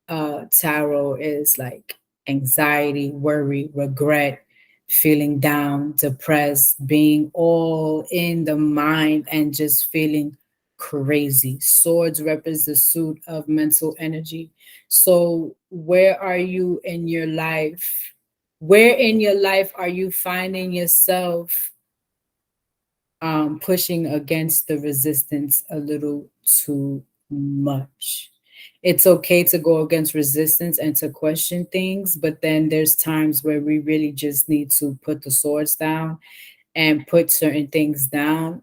tarot is like anxiety, worry, regret, feeling down, depressed, being all in the mind and just feeling crazy. Swords represents the suit of mental energy. So, where are you in your life? Where in your life are you finding yourself pushing against the resistance a little too much? It's okay to go against resistance and to question things, but then there's times where we really just need to put the swords down and put certain things down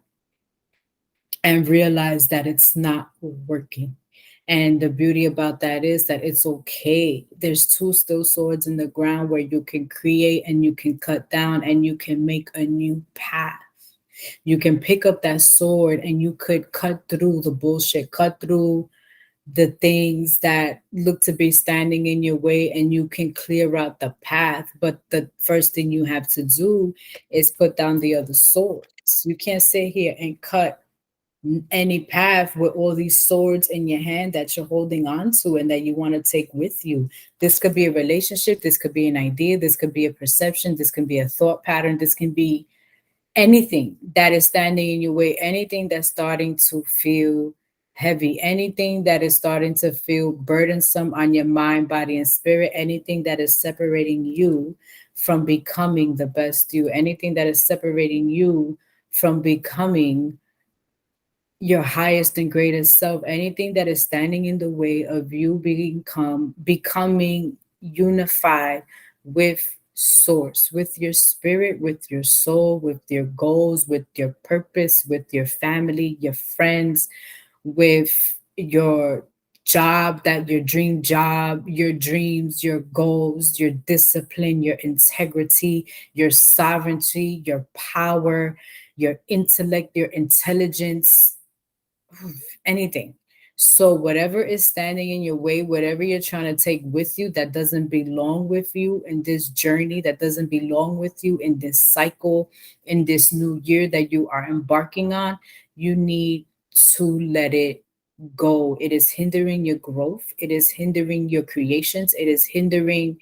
and realize that it's not working. And the beauty about that is that it's okay. There's two still swords in the ground where you can create and you can cut down and you can make a new path. You can pick up that sword and you could cut through the bullshit, cut through the things that look to be standing in your way, and you can clear out the path. But the first thing you have to do is put down the other swords. You can't sit here and cut any path with all these swords in your hand that you're holding on to and that you want to take with you. This could be a relationship, this could be an idea, this could be a perception, this can be a thought pattern, this can be anything that is standing in your way, anything that's starting to feel heavy, anything that is starting to feel burdensome on your mind, body, and spirit, anything that is separating you from becoming the best you, anything that is separating you from becoming your highest and greatest self, anything that is standing in the way of you becoming unified with source, with your spirit, with your soul, with your goals, with your purpose, with your family, your friends, with your job, that your dream job, your dreams, your goals, your discipline, your integrity, your sovereignty, your power, your intellect, your intelligence, anything. So, whatever is standing in your way, whatever you're trying to take with you that doesn't belong with you in this journey, that doesn't belong with you in this cycle, in this new year that you are embarking on, you need to let it go. It is hindering your growth, it is hindering your creations, it is hindering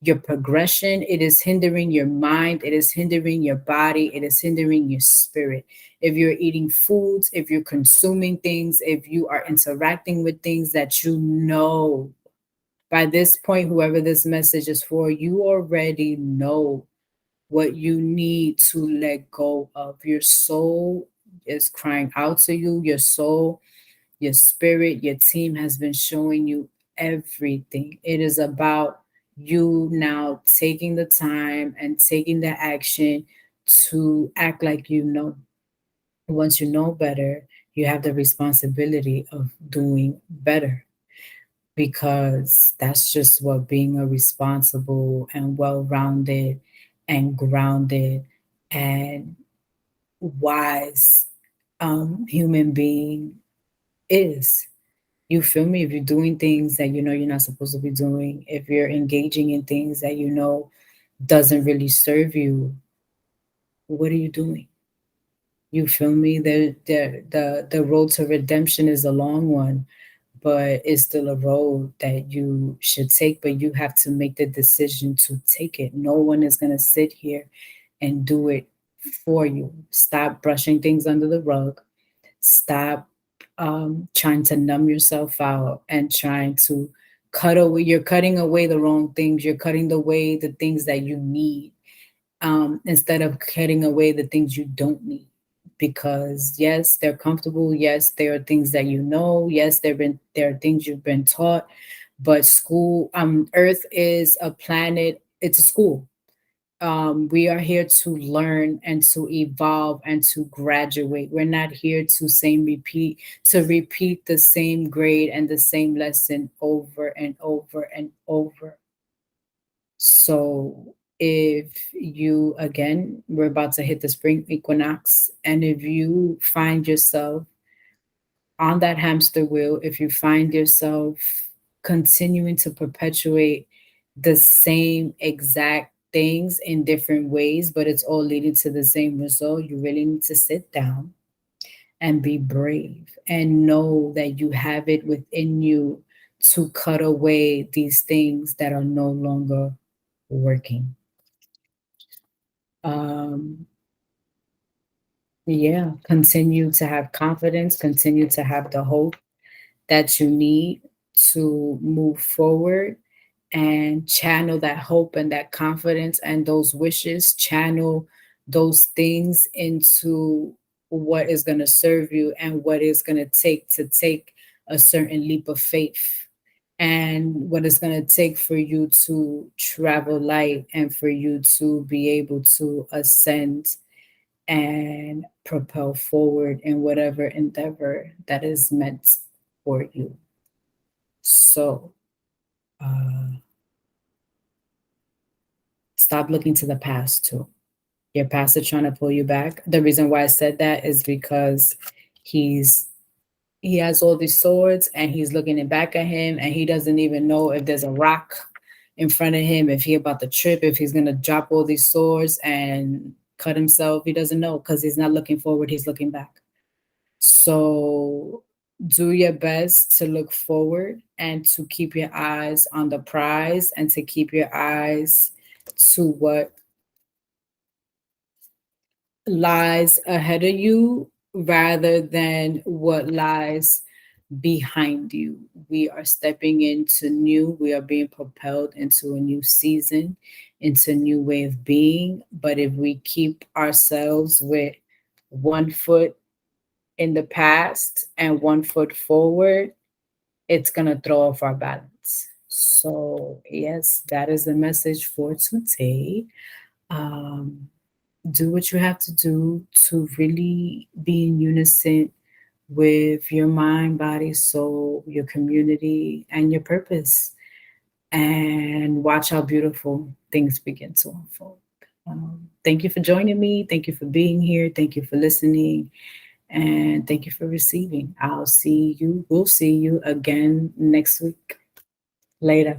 your progression, it is hindering your mind, it is hindering your body, it is hindering your spirit. If you're eating foods, if you're consuming things, if you are interacting with things that you know, by this point, whoever this message is for, you already know what you need to let go of. Your soul is crying out to you. Your soul, your spirit, your team has been showing you everything. It is about you now taking the time and taking the action to act like you know. Once you know better, you have the responsibility of doing better, because that's just what being a responsible and well rounded and grounded and wise human being is. You feel me? If you're doing things that you know you're not supposed to be doing, if you're engaging in things that you know doesn't really serve you, what are you doing? You feel me? The road to redemption is a long one, but it's still a road that you should take, but you have to make the decision to take it. No one is going to sit here and do it for you. Stop brushing things under the rug. Stop trying to numb yourself out and trying to cut away. You're cutting away the wrong things. You're cutting away the things that you need, instead of cutting away the things you don't need. Because yes, they're comfortable. Yes, there are things that you know. Yes, there are things you've been taught. But school, Earth is a planet. It's a school. We are here to learn and to evolve and to graduate. We're not here to repeat the same grade and the same lesson over and over and over. So if you, again, we're about to hit the spring equinox, and if you find yourself on that hamster wheel, if you find yourself continuing to perpetuate the same exact things in different ways, but it's all leading to the same result, you really need to sit down and be brave and know that you have it within you to cut away these things that are no longer working. Um, yeah, continue to have confidence, continue to have the hope that you need to move forward, and channel that hope and that confidence and those wishes, channel those things into what is going to serve you and what is going to take a certain leap of faith, and what it's going to take for you to travel light and for you to be able to ascend and propel forward in whatever endeavor that is meant for you. So, uh, stop looking to the past too. Your past is trying to pull you back. The reason why I said that is because he's he has all these swords and he's looking it back at him, and he doesn't even know if there's a rock in front of him, if he about to trip, if he's gonna drop all these swords and cut himself. He doesn't know because he's not looking forward, he's looking back. So do your best to look forward and to keep your eyes on the prize and to keep your eyes to what lies ahead of you rather than what lies behind you. We are stepping into new, we are being propelled into a new season, into a new way of being. But if we keep ourselves with one foot in the past and one foot forward, it's going to throw off our balance. So, yes, that is the message for today. Um, do what you have to do to really be in unison with your mind, body, soul, your community, and your purpose. And watch how beautiful things begin to unfold. Thank you for joining me. Thank you for being here. Thank you for listening. And thank you for receiving. We'll see you again next week. Later.